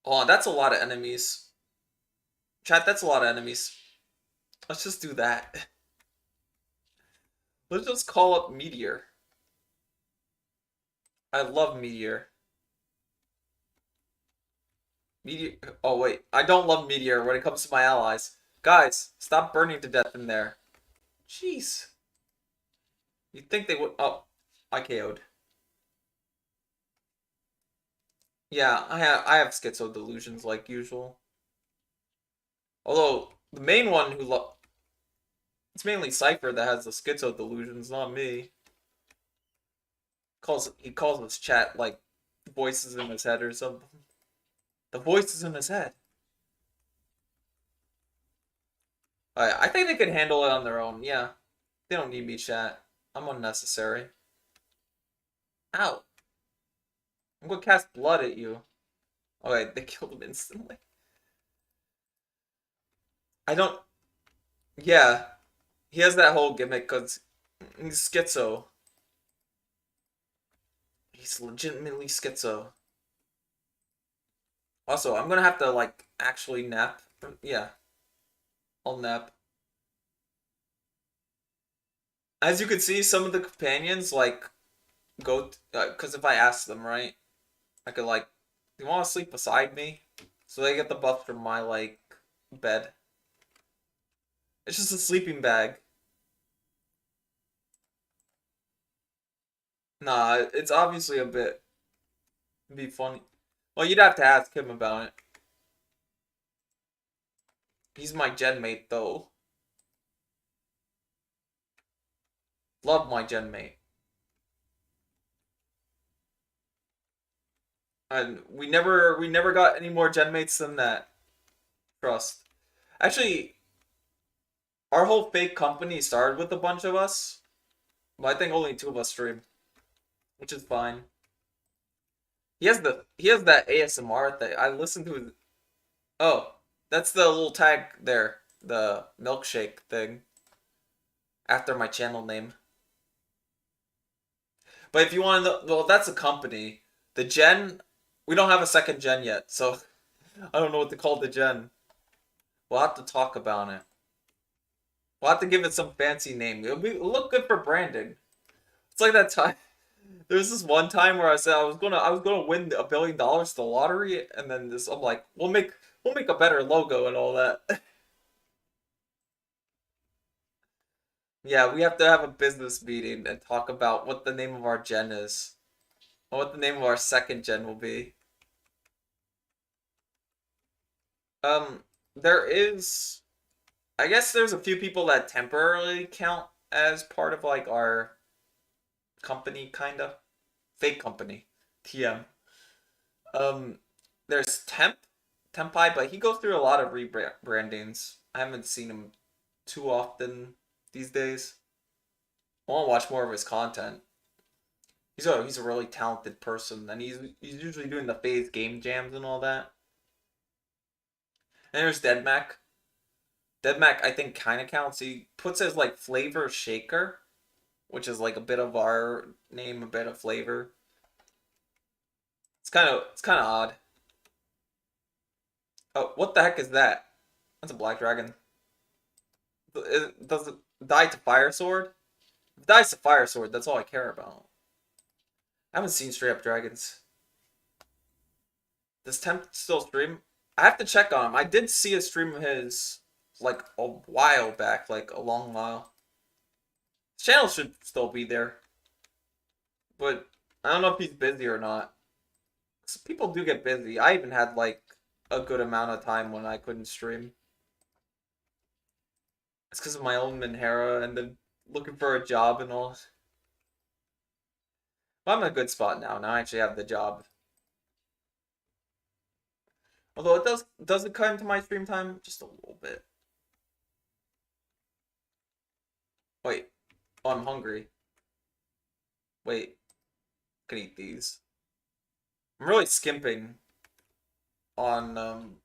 Oh, that's a lot of enemies. Chat, that's a lot of enemies. Let's just do that. Let's just call up Meteor. I love Meteor. Meteor. Oh, wait. I don't love Meteor when it comes to my allies. Guys, stop burning to death in there. Jeez. You'd think they would. Oh, I KO'd. Yeah, I have schizo delusions like usual. Although the main one it's mainly Cypher that has the schizo delusions, not me. He calls his chat like voices in his head or something. The voices in his head. I think they can handle it on their own. Yeah, they don't need me, chat. I'm unnecessary. Ow! I'm gonna cast blood at you. Okay, they killed him instantly. I don't. Yeah, he has that whole gimmick because he's schizo. He's legitimately schizo. Also, I'm gonna have to like actually nap. Yeah, I'll nap. As you can see, some of the companions like go because if I ask them, right, I could like, do you want to sleep beside me? So they get the buff from my like bed. It's just a sleeping bag. Nah, it's obviously a bit. It'd be funny. Well, you'd have to ask him about it. He's my genmate though. Love my genmate. And we never got any more genmates than that. Trust. Actually, our whole fake company started with a bunch of us, but I think only two of us stream, which is fine. He has that ASMR thing. I listened to his. Oh, that's the little tag there, the milkshake thing after my channel name. But if you want to know, well, that's a company. The gen, we don't have a second gen yet, so I don't know what to call the gen. We'll have to talk about it. We'll have to give it some fancy name. It'll look good for branding. It's like that time. There was this one time where I said I was gonna win $1 billion the lottery, and then this I'm like, we'll make a better logo and all that. Yeah, we have to have a business meeting and talk about what the name of our gen is, or what the name of our second gen will be. Um, there is, I guess there's a few people that temporarily count as part of like our company, kinda fake company, TM. Um, there's Tempai, but he goes through a lot of rebrandings. I haven't seen him too often these days. I want to watch more of his content. He's a really talented person, and he's usually doing the phase game jams and all that. And there's Deadmac. Deadmac, I think, kind of counts. He puts as like flavor shaker, which is like a bit of our name, a bit of flavor. It's kind of odd. Oh, what the heck is that? That's a black dragon. Does it die to fire sword? If it dies to fire sword, that's all I care about. I haven't seen straight up dragons. Does Temp still stream? I have to check on him. I did see a stream of his like a while back, like a long while. His channel should still be there, but I don't know if he's busy or not. 'Cause people do get busy. I even had like a good amount of time when I couldn't stream. It's because of my own Minhera and then looking for a job and all. But I'm in a good spot now. Now I actually have the job. Although it does it cut into my stream time just a little bit. Wait. Oh, I'm hungry. Wait. I can eat these. I'm really skimping on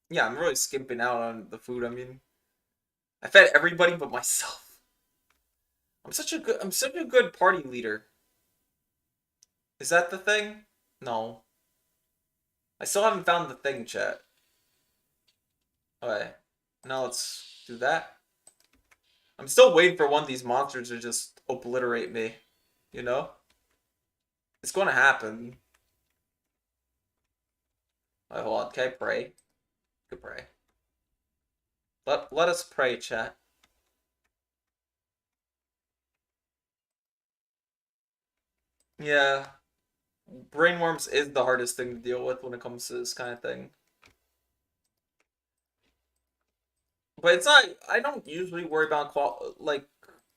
yeah, I'm really skimping out on the food. I mean, I fed everybody but myself. I'm such a good party leader. Is that the thing? No. I still haven't found the thing, chat. Okay. Now let's do that. I'm still waiting for one of these monsters to just obliterate me. You know? It's gonna happen. Wait, hold on. Can I pray? Could pray. Let us pray, chat. Yeah. Brainworms is the hardest thing to deal with when it comes to this kind of thing. But it's not. I don't usually worry about like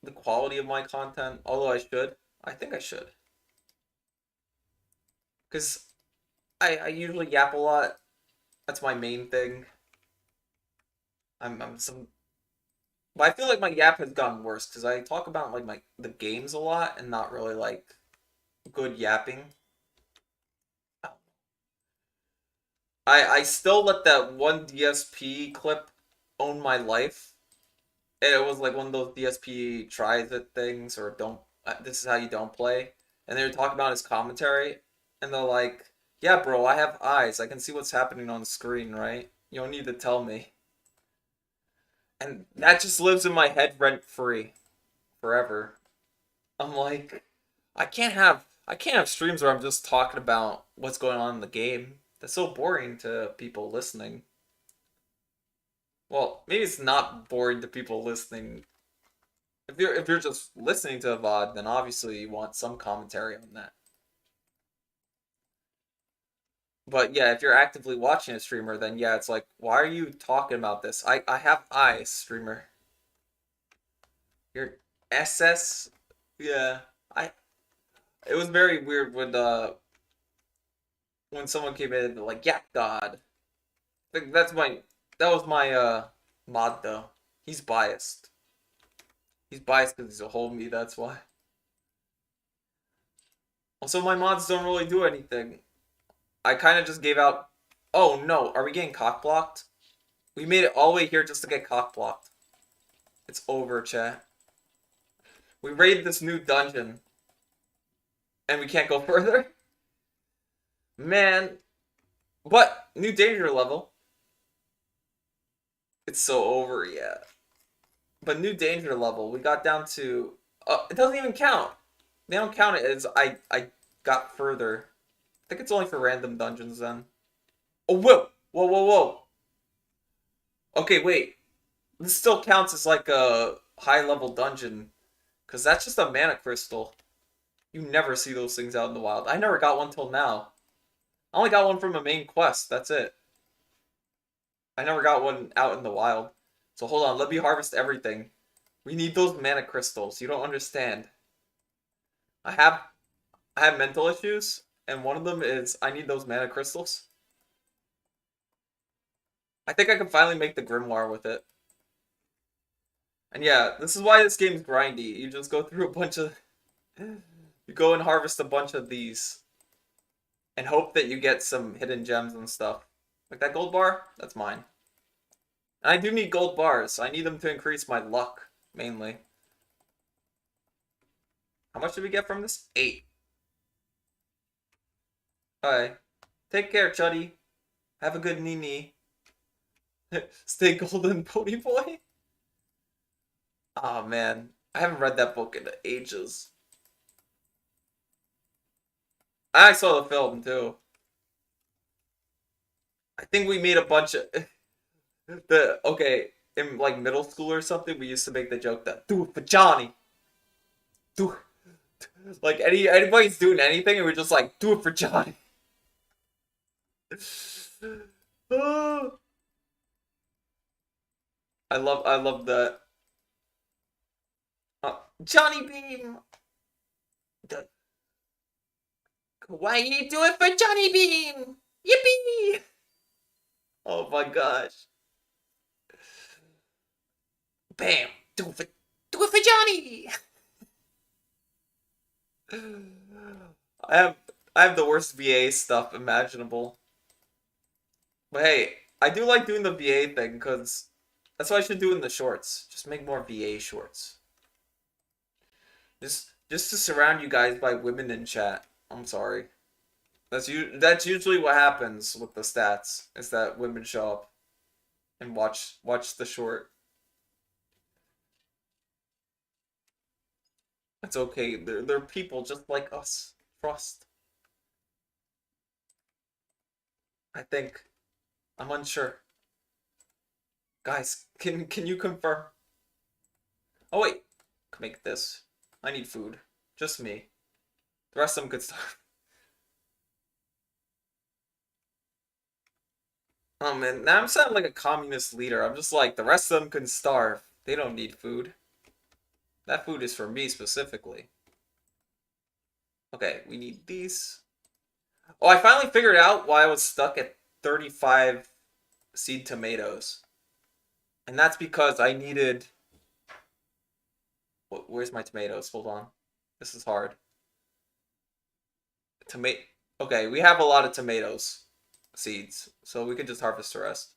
the quality of my content, although I should. I think I should, because I usually yap a lot. That's my main thing. I'm some. But I feel like my yap has gotten worse because I talk about like the games a lot and not really like good yapping. I still let that one DSP clip own my life. And it was like one of those DSP tries it things or don't. This is how you don't play. And they were talking about his commentary, and they're like, "Yeah, bro, I have eyes. I can see what's happening on the screen, right? You don't need to tell me." And that just lives in my head rent free forever. I'm like, I can't have streams where I'm just talking about what's going on in the game. That's so boring to people listening. Well, maybe it's not boring to people listening. If you're just listening to a VOD, then obviously you want some commentary on that. But yeah, if you're actively watching a streamer, then yeah, it's like, why are you talking about this? I have eyes, streamer. Your SS, yeah. I It was very weird when someone came in and like, yeah, God. Like, that was my mod though. He's biased. He's biased because he's a homie. That's why. Also, my mods don't really do anything. I kind of just gave out. Oh no, are we getting cock blocked? We made it all the way here just to get cock blocked. It's over, chat. We raided this new dungeon, and we can't go further. Man, but new danger level. It's so over, yeah. But new danger level, we got down to. It doesn't even count. They don't count it as I got further. I think it's only for random dungeons then. Oh whoa, whoa, whoa, whoa. Okay, wait. This still counts as like a high level dungeon, cause that's just a mana crystal. You never see those things out in the wild. I never got one till now. I only got one from a main quest. That's it. I never got one out in the wild. So hold on, let me harvest everything. We need those mana crystals. You don't understand. I have I have mental issues, and one of them is I need those mana crystals. I think I can finally make the grimoire with it. And yeah, this is why this game's grindy. You just go through a bunch of you go and harvest a bunch of these and hope that you get some hidden gems and stuff. Like that gold bar, that's mine. And I do need gold bars. I need them to increase my luck, mainly. How much did we get from this? 8. Alright. Take care, Chuddy. Have a good Nini. Stay golden, pony boy. Oh man. I haven't read that book in ages. I saw the film too. I think we made a bunch of in like middle school or something, we used to make the joke that do it for Johnny. Do like anybody's doing anything and we're just like do it for Johnny. I love that. Johnny Beam. The, why you do it for Johnny Beam? Yippee! Oh my gosh. Bam! Do it for Johnny! I have I have the worst VA stuff imaginable. But hey, I do like doing the VA thing because that's what I should do in the shorts. Just make more VA shorts. Just to surround you guys by women in chat. I'm sorry. That's usually what happens with the stats. Is that women show up and watch the short. It's okay. They're people just like us. Trust. I think. I'm unsure. Guys, can you confirm? Oh wait. Can make this. I need food. Just me. The rest of them could starve. Oh man, now I'm sounding like a communist leader. I'm just like, the rest of them can starve. They don't need food. That food is for me specifically. Okay, we need these. Oh, I finally figured out why I was stuck at 35 seed tomatoes. And that's because I needed Where's my tomatoes? Hold on. This is hard. Tomato. Okay, we have a lot of tomatoes seeds, so we could just harvest the rest.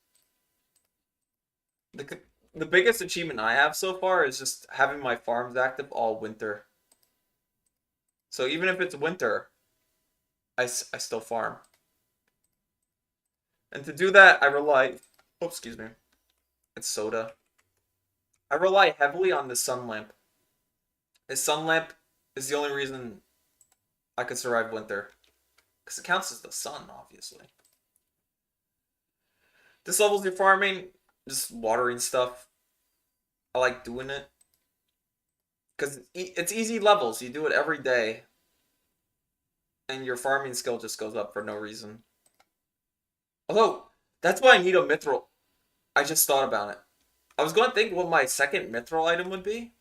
The the biggest achievement I have so far is just having my farms active all winter. So even if it's winter, I still farm. And to do that, I rely. Oh, excuse me. It's soda. I rely heavily on the sun lamp. This sun lamp is the only reason I could survive winter. Because it counts as the sun, obviously. This level's your farming, just watering stuff. I like doing it. Because it's easy levels. You do it every day. And your farming skill just goes up for no reason. Although, that's why I need a mithril. I just thought about it. I was going to think what my second mithril item would be.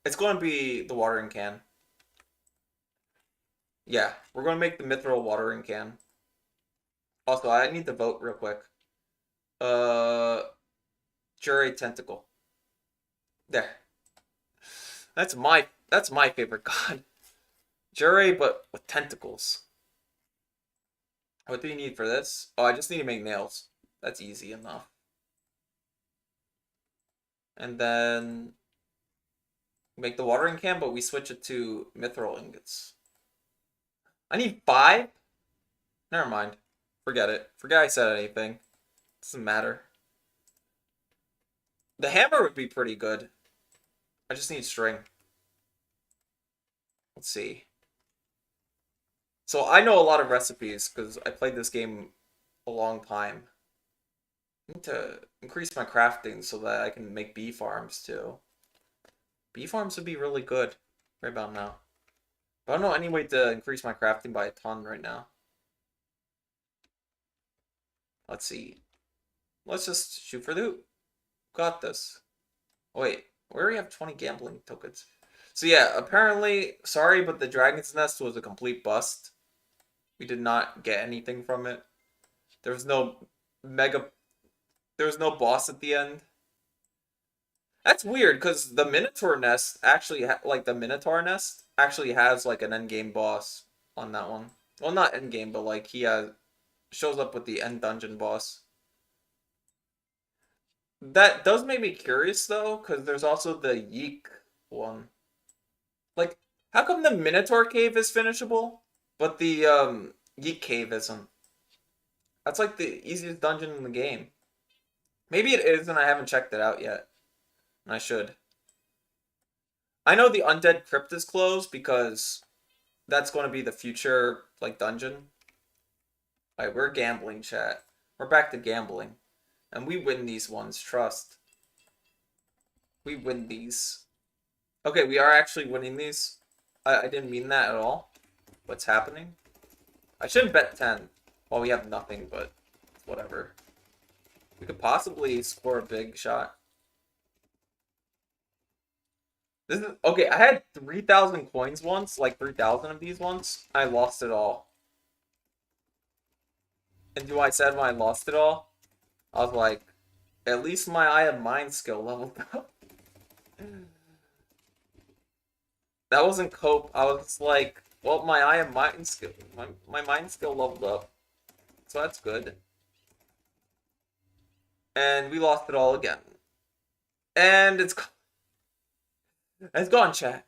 It's going to be the watering can. Yeah, we're going to make the mithril watering can. Also, I need to vote real quick. Jury tentacle. There. That's my favorite god. Jury, but with tentacles. What do you need for this? Oh, I just need to make nails. That's easy enough. And then make the watering can, but we switch it to mithril ingots. I need 5? Never mind. Forget it. Forget I said anything. Doesn't matter. The hammer would be pretty good. I just need string. Let's see. So I know a lot of recipes because I played this game a long time. I need to increase my crafting so that I can make bee farms too. Bee farms would be really good right about now. But I don't know any way to increase my crafting by a ton right now. Let's see. Let's just shoot for the hoop. Got this. Oh, wait, we already have 20 gambling tokens. So yeah, apparently, sorry, but the Dragon's Nest was a complete bust. We did not get anything from it. There was no there was no boss at the end. That's weird, because the Minotaur Nest actually, the Minotaur Nest actually has, like, an endgame boss on that one. Well, not endgame, but, like, he shows up with the end dungeon boss. That does make me curious, though, because there's also the Yeek one. Like, how come the Minotaur Cave is finishable, but the Yeek Cave isn't? That's, like, the easiest dungeon in the game. Maybe it is, and I haven't checked it out yet. And I should. I know the Undead Crypt is closed, because that's going to be the future, like, dungeon. Alright, we're gambling, chat. We're back to gambling. And we win these ones, trust. We win these. Okay, we are actually winning these. I didn't mean that at all. What's happening? I shouldn't bet 10. Well, we have nothing, but whatever. We could possibly score a big shot. This is okay. I had 3,000 coins once, like 3,000 of these once. I lost it all. And do I said when I lost it all? I was like, at least my Eye of Mind skill leveled up. That wasn't cope. I was like, well, my Eye of Mind skill, my mind skill leveled up. So that's good. And we lost it all again. And it's gone, chat.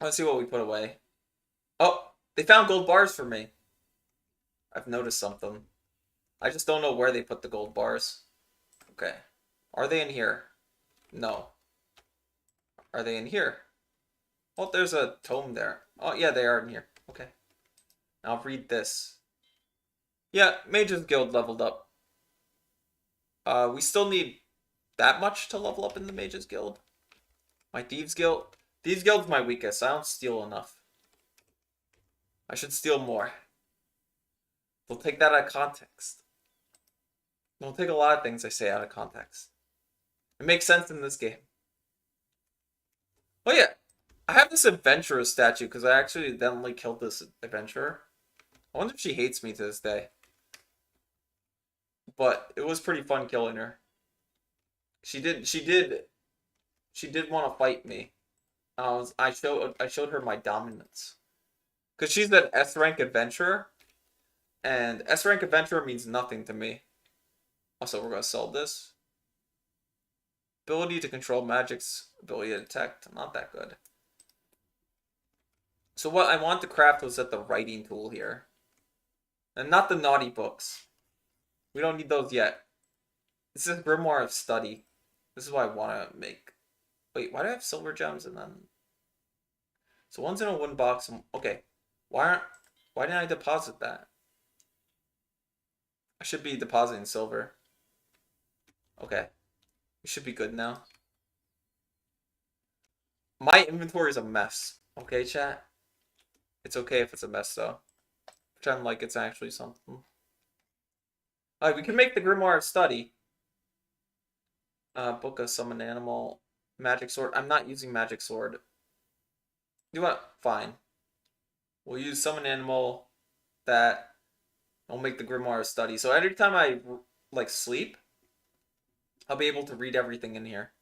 Let's see what we put away. Oh, they found gold bars for me. I've noticed something. I just don't know where they put the gold bars. Okay. Are they in here? No. Are they in here? Oh, there's a tome there. Oh, yeah, they are in here. Okay. Now read this. Yeah, Mage's Guild leveled up. We still need that much to level up in the Mage's Guild. My Thieves Guild. Thieves Guild's my weakest. I don't steal enough. I should steal more. They'll take that out of context. They'll take a lot of things I say out of context. It makes sense in this game. Oh yeah, I have this adventurer statue because I accidentally killed this adventurer. I wonder if she hates me to this day. But it was pretty fun killing her. She did She did want to fight me. I showed her my dominance. Because she's an S rank adventurer. And S rank adventurer means nothing to me. Also, we're gonna sell this. Ability to control magic's ability to detect. Not that good. So what I want to craft was at the writing tool here. And not the naughty books. We don't need those yet. This is Grimoire of Study. This is what I want to make. Wait, why do I have silver gems and then... So one's in a wooden box. Okay. Why didn't I deposit that? I should be depositing silver. Okay. We should be good now. My inventory is a mess. Okay, chat? It's okay if it's a mess, though. Pretend like it's actually something. Alright, we can make the Grimoire of Study. Book a summon animal. Magic sword. I'm not using magic sword. You know what? Fine. We'll use summon animal that will make the Grimoire of Study. So every time I like sleep, I'll be able to read everything in here.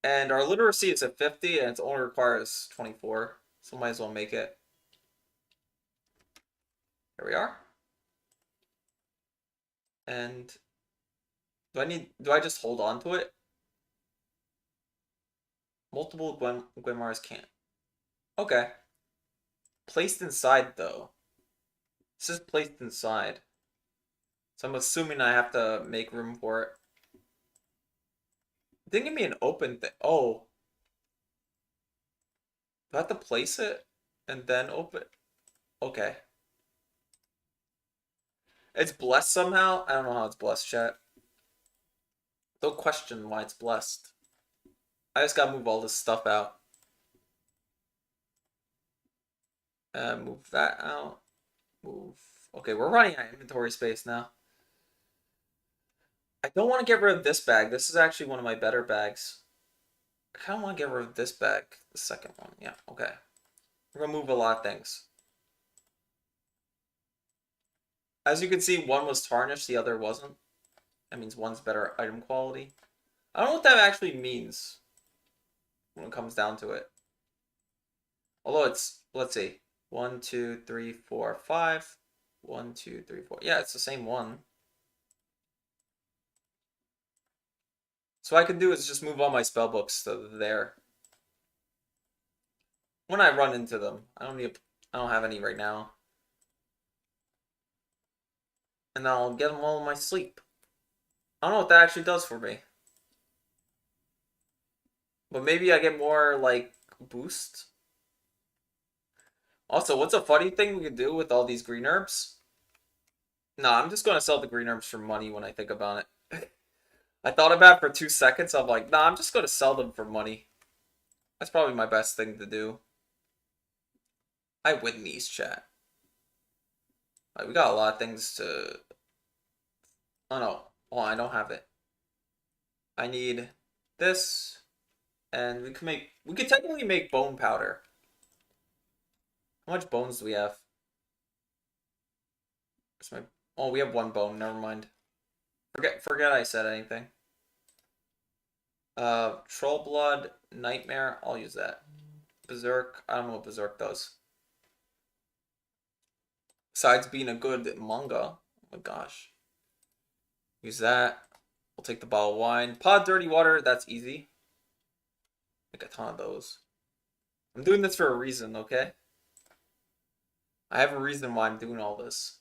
And our literacy is at 50 and it only requires 24. So might as well make it. Here we are. And do I just hold on to it? Multiple Grimoires can't. Okay. Placed inside though. This is placed inside. So I'm assuming I have to make room for it. It didn't give me an open thing. Oh. Do I have to place it and then open? Okay. It's blessed somehow? I don't know how it's blessed, chat. Don't question why it's blessed. I just gotta move all this stuff out. Move that out. Move. Okay, we're running out of inventory space now. I don't want to get rid of this bag. This is actually one of my better bags. I kind of want to get rid of this bag. The second one. Yeah, okay. We're going to move a lot of things. As you can see, one was tarnished, the other wasn't. That means one's better item quality. I don't know what that actually means when it comes down to it. Although it's, let's see. 1, 2, 3, 4, 5. 1, 2, 3, 4. Yeah, it's the same one. So what I can do is just move all my spell books to there. When I run into them. I don't have any right now. And I'll get them all in my sleep. I don't know what that actually does for me. But maybe I get more, like, boost. Also, what's a funny thing we could do with all these green herbs? No, I'm just going to sell the green herbs for money when I think about it. I thought about it for 2 seconds. I'm like, nah, I'm just going to sell them for money. That's probably my best thing to do. I win these, chat. Right, we got a lot of things to... Oh, no. Oh, I don't have it. I need this. And we could technically make bone powder. How much bones do we have? Oh, we have 1 bone. Never mind. Forget I said anything. Troll blood, nightmare. I'll use that. Berserk. I don't know what Berserk does. Besides being a good manga. Oh my gosh. Use that. We'll take the bottle of wine. Pot dirty water. That's easy. Make a ton of those. I'm doing this for a reason, okay? I have a reason why I'm doing all this.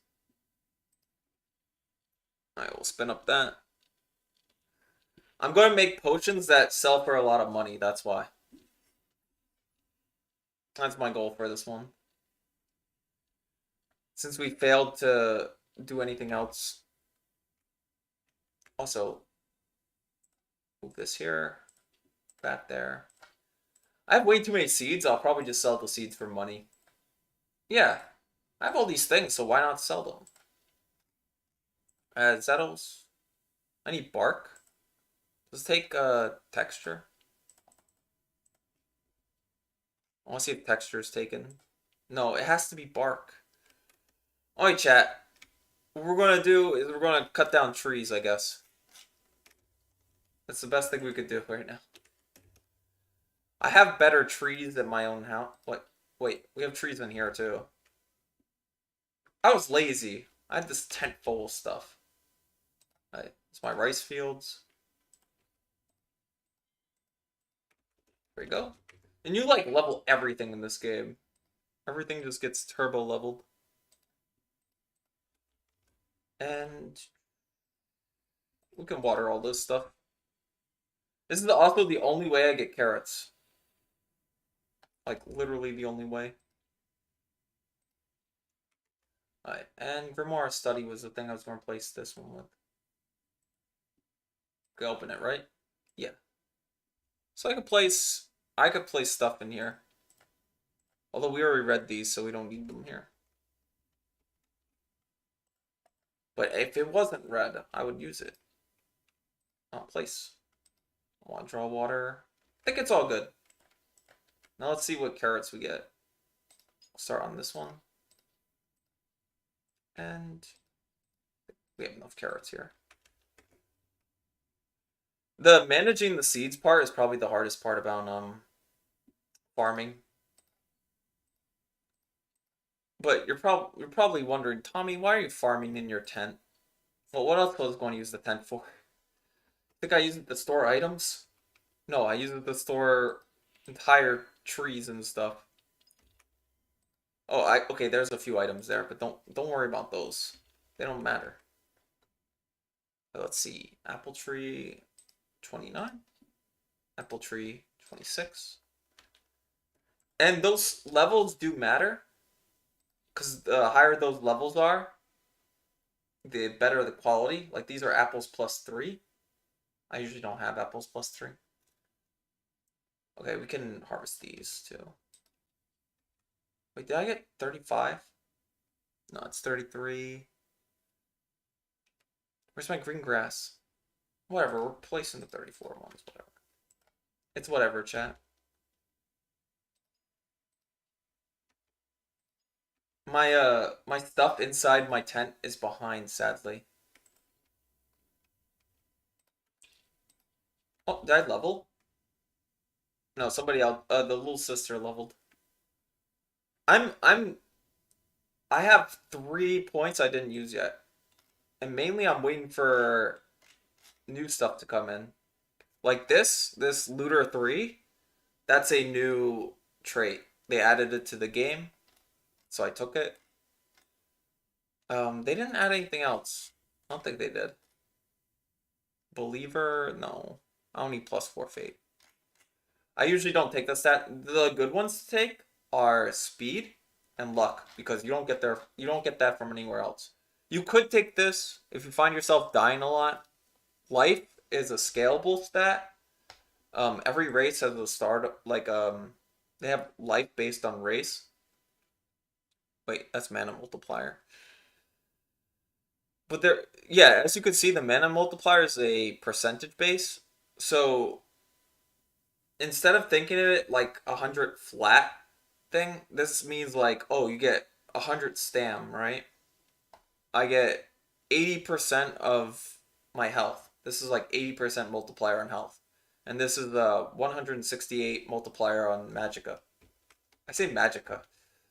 Alright, we'll spin up that. I'm going to make potions that sell for a lot of money. That's why. That's my goal for this one. Since we failed to do anything else. Also, move this here. That there. I have way too many seeds. I'll probably just sell the seeds for money. Yeah. I have all these things, so why not sell them? Zettles. I need bark. Let's take texture. I want to see if texture is taken. No, it has to be bark. Alright, chat. What we're going to do is we're going to cut down trees, I guess. That's the best thing we could do right now. I have better trees in my own house. What? Wait, we have trees in here too. I was lazy. I had this tent full of stuff. Right, it's my rice fields. There we go. And you like level everything in this game. Everything just gets turbo leveled. And we can water all this stuff. This is also the only way I get carrots. Like, literally the only way. Alright, and Grimoire Study was the thing I was going to replace this one with. Okay, open it, right? Yeah. So I could place stuff in here. Although we already read these, so we don't need them here. But if it wasn't red, I would use it. Place. I want to draw water. I think it's all good. Now let's see what carrots we get. I'll start on this one. And we have enough carrots here. The managing the seeds part is probably the hardest part about farming. But you're probably wondering, Tommy, why are you farming in your tent? Well, what else was I going to use the tent for? I think I use it to store items. No, I use it to store entire trees and stuff. Oh, okay, there's a few items there, but don't worry about those. They don't matter. Let's see. Apple tree 29. Apple tree 26. And those levels do matter. Because the higher those levels are, the better the quality. Like, these are apples +3. I usually don't have apples +3. Okay, we can harvest these too. Wait, did I get 35? No, it's 33. Where's my green grass? Whatever, we're placing the 34 ones, whatever. It's whatever, chat. My stuff inside my tent is behind, sadly. Oh, did I level? No, somebody else. The little sister leveled. I have 3 points I didn't use yet, and mainly I'm waiting for new stuff to come in. Like this Looter 3, that's a new trait. They added it to the game, so I took it. They didn't add anything else. I don't think they did. Believer, no. I don't need +4 fate. I usually don't take the stat. The good ones to take are speed and luck, because you don't get that from anywhere else. You could take this if you find yourself dying a lot. Life is a scalable stat. Every race has a start, like they have life based on race. Wait, that's mana multiplier. But yeah, as you can see, the mana multiplier is a percentage base. So instead of thinking of it like 100 flat thing, this means like, oh, you get 100 stam, right? I get 80% of my health. This is like 80% multiplier on health. And this is the 168 multiplier on Magicka. I say Magicka.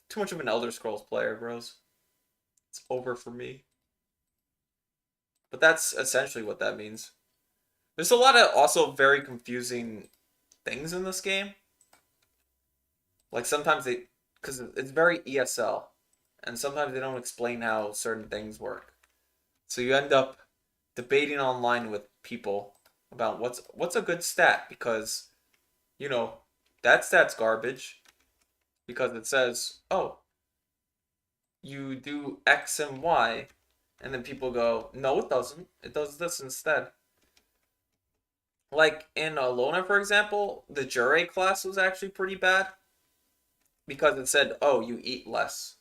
Too much of an Elder Scrolls player, bros. It's over for me. But that's essentially what that means. There's a lot of also very confusing things in this game. Like sometimes because it's very ESL, and sometimes they don't explain how certain things work. So you end up debating online with people about what's a good stat, because that stat's garbage because it says, oh, you do X and Y, and then people go, no, it doesn't. It does this instead. Like in Alona, for example, the Jure class was actually pretty bad because it said, oh, you eat less.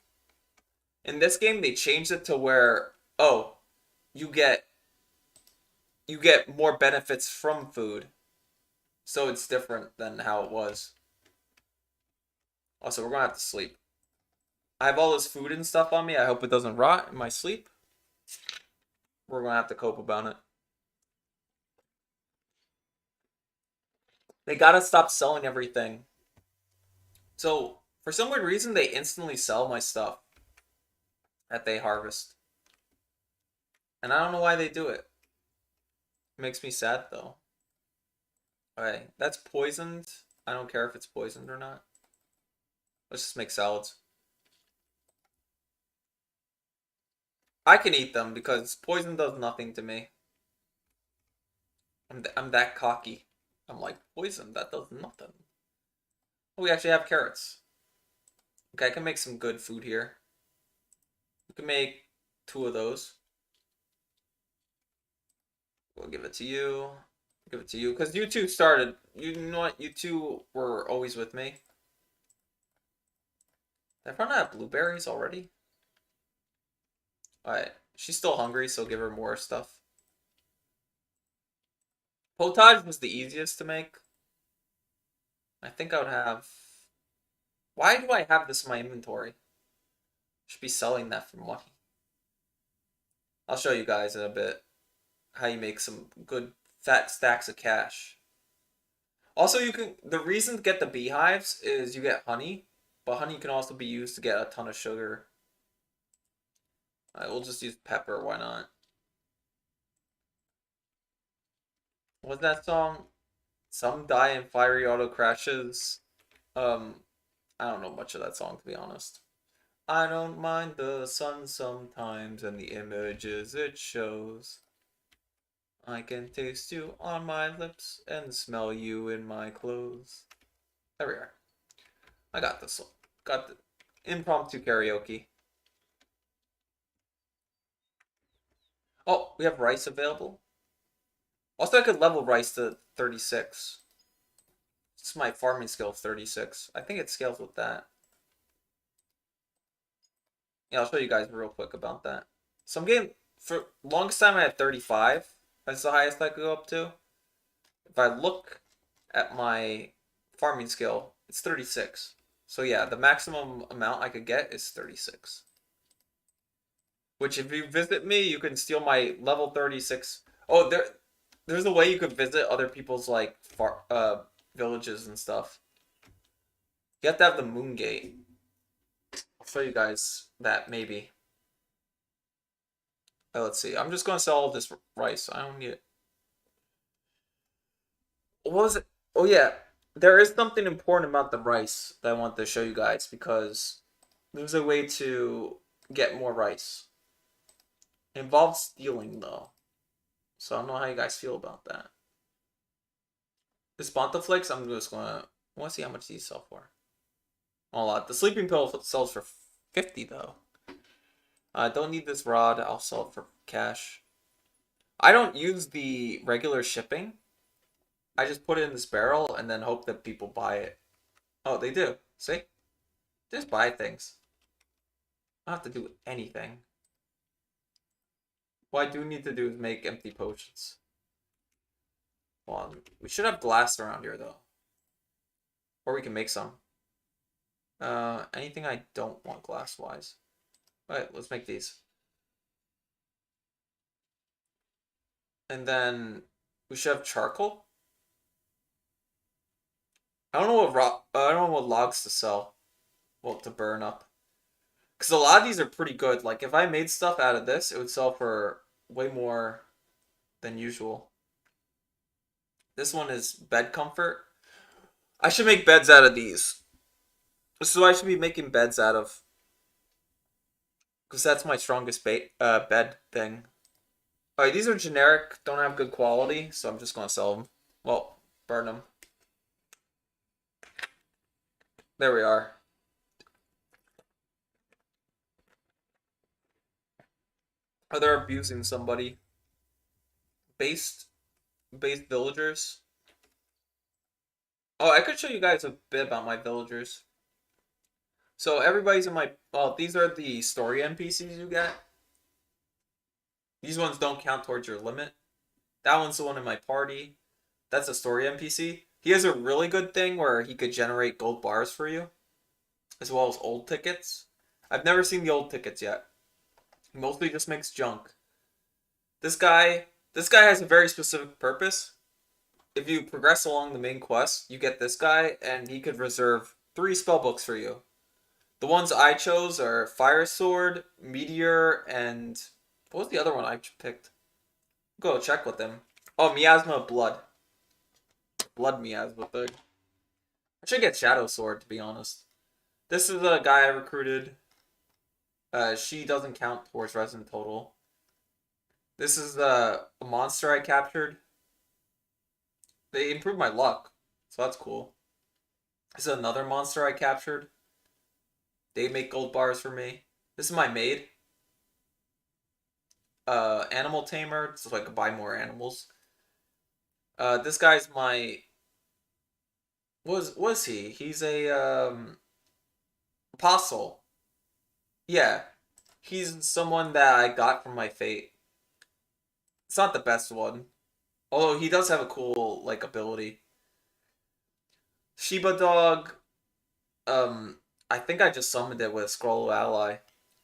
In this game, they changed it to where, oh, you get more benefits from food. So it's different than how it was. Also, we're going to have to sleep. I have all this food and stuff on me. I hope it doesn't rot in my sleep. We're going to have to cope about it. They gotta stop selling everything. So, for some weird reason, they instantly sell my stuff that they harvest. And I don't know why they do it. It makes me sad, though. Alright, that's poisoned. I don't care if it's poisoned or not. Let's just make salads. I can eat them because poison does nothing to me. I'm that cocky. I'm like, poison, that does nothing. Oh, we actually have carrots. Okay, I can make some good food here. We can make 2 of those. We'll give it to you. Give it to you. Because you two started. You know what? You two were always with me. Did I run out of blueberries already? Alright. She's still hungry, so give her more stuff. Potage was the easiest to make. I think I would have... Why do I have this in my inventory? Should be selling that for money. I'll show you guys in a bit how you make some good fat stacks of cash. Also, you can... The reason to get the beehives is you get honey, but honey can also be used to get a ton of sugar. Alright, we'll just use pepper, why not? What's that song? Some die in fiery auto crashes. I don't know much of that song, to be honest. I don't mind the sun sometimes and the images it shows. I can taste you on my lips and smell you in my clothes. There we are. I got this one. Got the impromptu karaoke. Oh, we have rice available. Also, I could level rice to 36. It's my farming skill of 36. I think it scales with that. Yeah, I'll show you guys real quick about that. Some game, for longest time I had 35. That's the highest I could go up to. If I look at my farming skill, it's 36. So yeah, the maximum amount I could get is 36. Which if you visit me, you can steal my level 36. Oh, there's a way you could visit other people's like villages and stuff. You have to have the moon gate. I'll show you guys that maybe. Let's see. I'm just gonna sell all this rice. I don't need it. What was it? Oh yeah, there is something important about the rice that I want to show you guys because there's a way to get more rice. It involves stealing though, so I don't know how you guys feel about that. This Bontaflakes, I'm just gonna. I want to see how much these sell for. A lot. The sleeping pill sells for 50 though. I don't need this rod. I'll sell it for cash. I don't use the regular shipping. I just put it in this barrel and then hope that people buy it. Oh, they do. See? Just buy things. I don't have to do anything. What I do need to do is make empty potions. Well, we should have glass around here though. Or we can make some. Anything I don't want glass-wise. Alright, let's make these. And then we should have charcoal. I don't know what logs to sell. Well, to burn up. Because a lot of these are pretty good. Like, if I made stuff out of this, it would sell for way more than usual. This one is bed comfort. I should make beds out of these. This is what I should be making beds out of. Because that's my strongest bed thing. Alright, these are generic, don't have good quality, so I'm just going to sell them. Well, burn them. There we are. Oh, they're abusing somebody. Based villagers. Oh, I could show you guys a bit about my villagers. So everybody's in my... Well, these are the story NPCs you get. These ones don't count towards your limit. That one's the one in my party. That's a story NPC. He has a really good thing where he could generate gold bars for you. As well as old tickets. I've never seen the old tickets yet. He mostly just makes junk. This guy has a very specific purpose. if you progress along the main quest, you get this guy, and he could reserve 3 spell books for you. The ones I chose are Fire Sword, Meteor, and what was the other one I picked? Go check with them. Oh, Miasma of Blood. Blood Miasma thing. I should get Shadow Sword, to be honest. This is a guy I recruited. She doesn't count towards resin total. This is a monster I captured. They improved my luck, so that's cool. This is another monster I captured. They make gold bars for me. This is my maid. Animal tamer, so I can buy more animals. This guy's my was he? He's a apostle. Yeah. He's someone that I got from my fate. It's not the best one. Although he does have a cool like ability. Shiba dog. I think I just summoned it with Scroll Ally.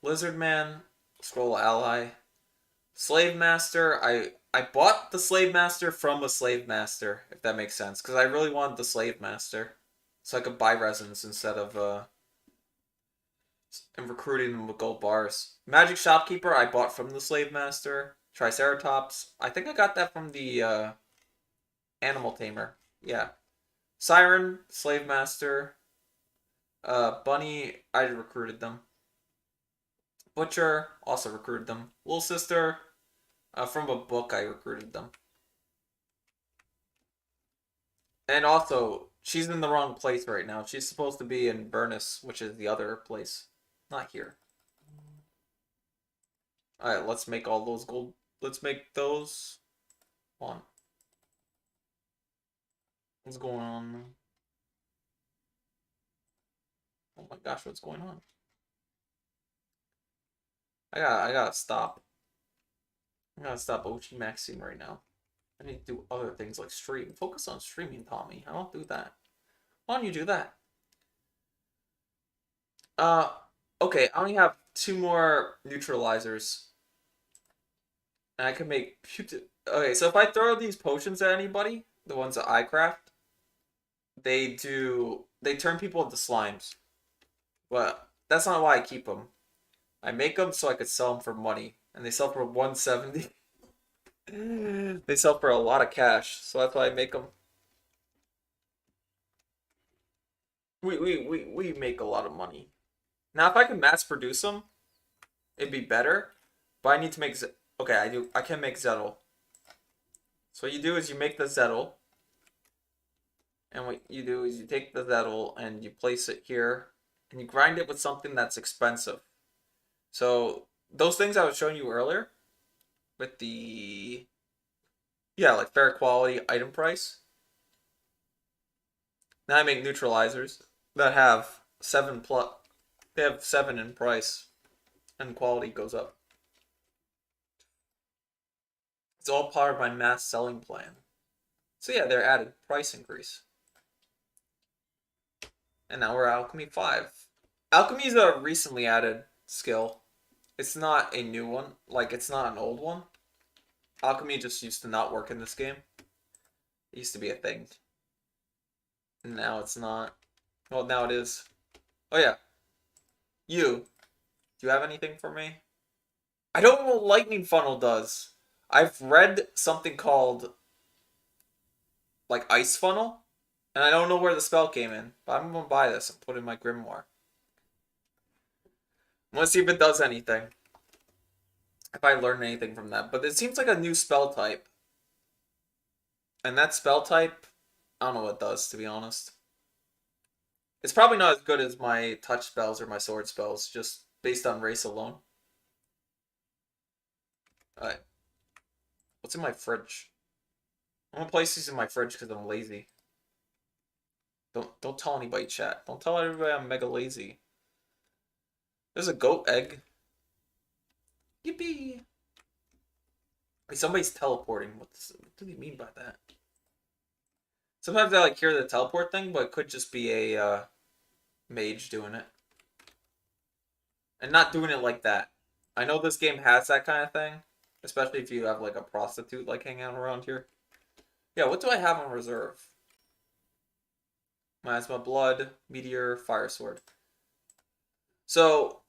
Lizard Man, Scroll Ally. Slave Master, I bought the Slave Master from a Slave Master, if that makes sense. Because I really wanted the Slave Master. So I could buy resins instead of and recruiting them with gold bars. Magic Shopkeeper, I bought from the Slave Master. Triceratops, I think I got that from the Animal Tamer. Yeah. Siren, Slave Master. Bunny, I recruited them. Butcher, also recruited them. Little Sister, from a book I recruited them. And also, she's in the wrong place right now. She's supposed to be in Burnus, which is the other place. Not here. Alright, let's make all those gold. Let's make those. One. What's going on? Oh my gosh, what's going on? I gotta stop. I gotta stop Oshi Maxing right now. I need to do other things like stream. Focus on streaming, Tommy. I don't do that. Why don't you do that? Okay, I only have 2 more neutralizers. And I can make... Okay, so if I throw these potions at anybody, the ones that I craft, they turn people into slimes. But that's not why I keep them. I make them so I could sell them for money. And they sell for 170. They sell for a lot of cash, so that's why I make them. We make a lot of money. Now, if I could mass produce them, it'd be better. But I need to make... Okay, I can make Zettel. So what you do is you make the Zettel. And what you do is you take the Zettel and you place it here. And you grind it with something that's expensive. So, those things I was showing you earlier. With the... Yeah, like fair quality item price. Now I make neutralizers that have 7 plus... They have 7 in price. And quality goes up. It's all part of my mass selling plan. So yeah, they're added price increase. And now we're Alchemy 5. Alchemy is a recently added skill. It's not a new one. Like, it's not an old one. Alchemy just used to not work in this game. It used to be a thing. And now it's not. Well, now it is. Oh yeah. You. Do you have anything for me? I don't know what Lightning Funnel does. I've read something called like Ice Funnel, and I don't know where the spell came in, but I'm gonna buy this and put it in my grimoire. I'm gonna see if it does anything. If I learn anything from that. But it seems like a new spell type. And that spell type, I don't know what it does, to be honest. It's probably not as good as my touch spells or my sword spells, just based on race alone. Alright. What's in my fridge? I'm gonna place these in my fridge because I'm lazy. Don't tell anybody, chat. Don't tell everybody I'm mega lazy. There's a goat egg. Yippee! Wait, somebody's teleporting. What do you mean by that? Sometimes I like hear the teleport thing, but it could just be a mage doing it. And not doing it like that. I know this game has that kind of thing. Especially if you have like a prostitute like hanging out around here. Yeah, what do I have on reserve? Miasma, Blood, Meteor, Fire Sword. So,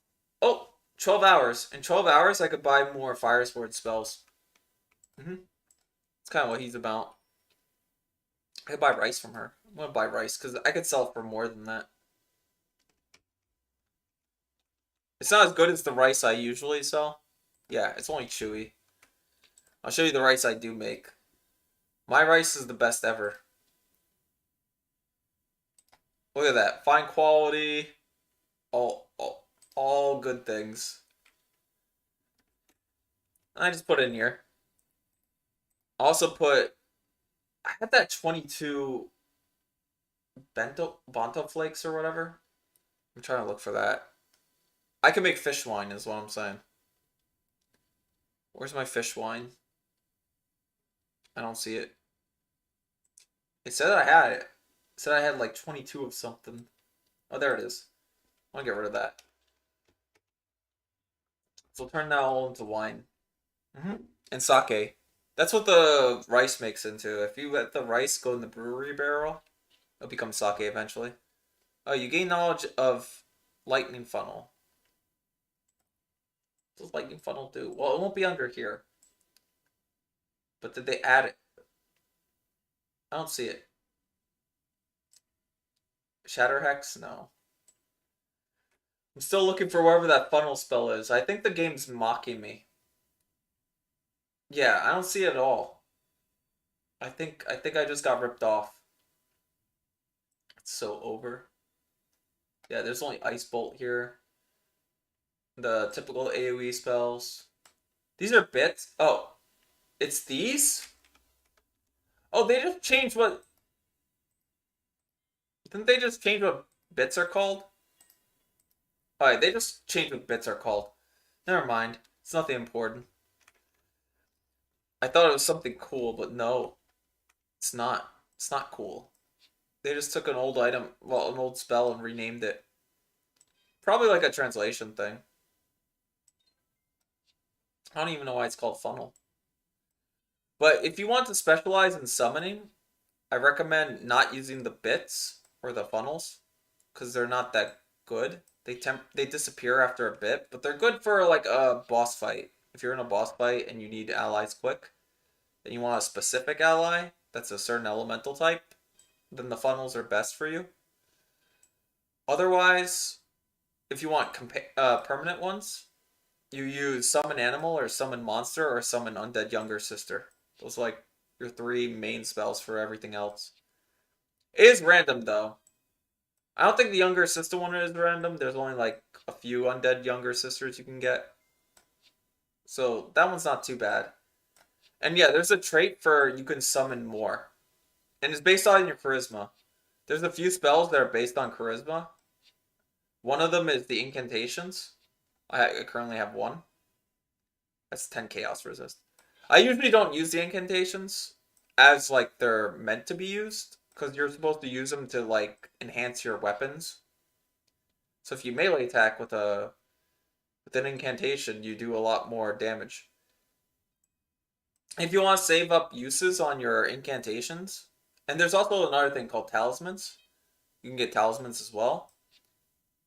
oh, 12 hours. In 12 hours, I could buy more Fire Sword spells. It's kind of what he's about. I could buy rice from her. I'm gonna buy rice because I could sell for more than that. It's not as good as the rice I usually sell. Yeah, it's only chewy. I'll show you the rice I do make. My rice is the best ever. Look at that. Fine quality. All good things. I just put it in here. I also put... I had that 22 bento flakes or whatever. I'm trying to look for that. I can make fish wine is what I'm saying. Where's my fish wine? I don't see it. It said I had it. It said I had like 22 of something. Oh, there it is. I want to get rid of that. So we'll turn that all into wine. And sake. That's what the rice makes into. If you let the rice go in the brewery barrel, it'll become sake eventually. Oh, you gain knowledge of lightning funnel. What does lightning funnel do? Well, it won't be under here. But did they add it? I don't see it. Shatter Hex? No. I'm still looking for wherever that funnel spell is. I think the game's mocking me. Yeah, I don't see it at all. I think I just got ripped off. It's so over. Yeah, there's only Ice Bolt here. The typical AoE spells. These are bits? Oh, it's these? Oh, they just changed what... Didn't they just change what bits are called? Alright, they just changed what bits are called. Never mind. It's nothing important. I thought it was something cool, but no. It's not. It's not cool. They just took an old item, well, an old spell and renamed it. Probably like a translation thing. I don't even know why it's called funnel. But if you want to specialize in summoning, I recommend not using the bits or the funnels because they're not that good. They disappear after a bit, but they're good for like a boss fight. If you're in a boss fight and you need allies quick, and you want a specific ally that's a certain elemental type, then the funnels are best for you. Otherwise, if you want permanent ones, you use summon animal or summon monster or summon undead younger sister. Those are like your three main spells for everything else. It is random though. I don't think the younger sister one is random. There's only like a few undead younger sisters you can get. So that one's not too bad. And yeah, there's a trait for you can summon more. And it's based on your charisma. There's a few spells that are based on charisma. One of them is the incantations. I currently have one. That's 10 chaos resist. I usually don't use the incantations as like they're meant to be used. Because you're supposed to use them to like enhance your weapons. So if you melee attack with an incantation, you do a lot more damage. If you want to save up uses on your incantations, and there's also another thing called talismans. You can get talismans as well.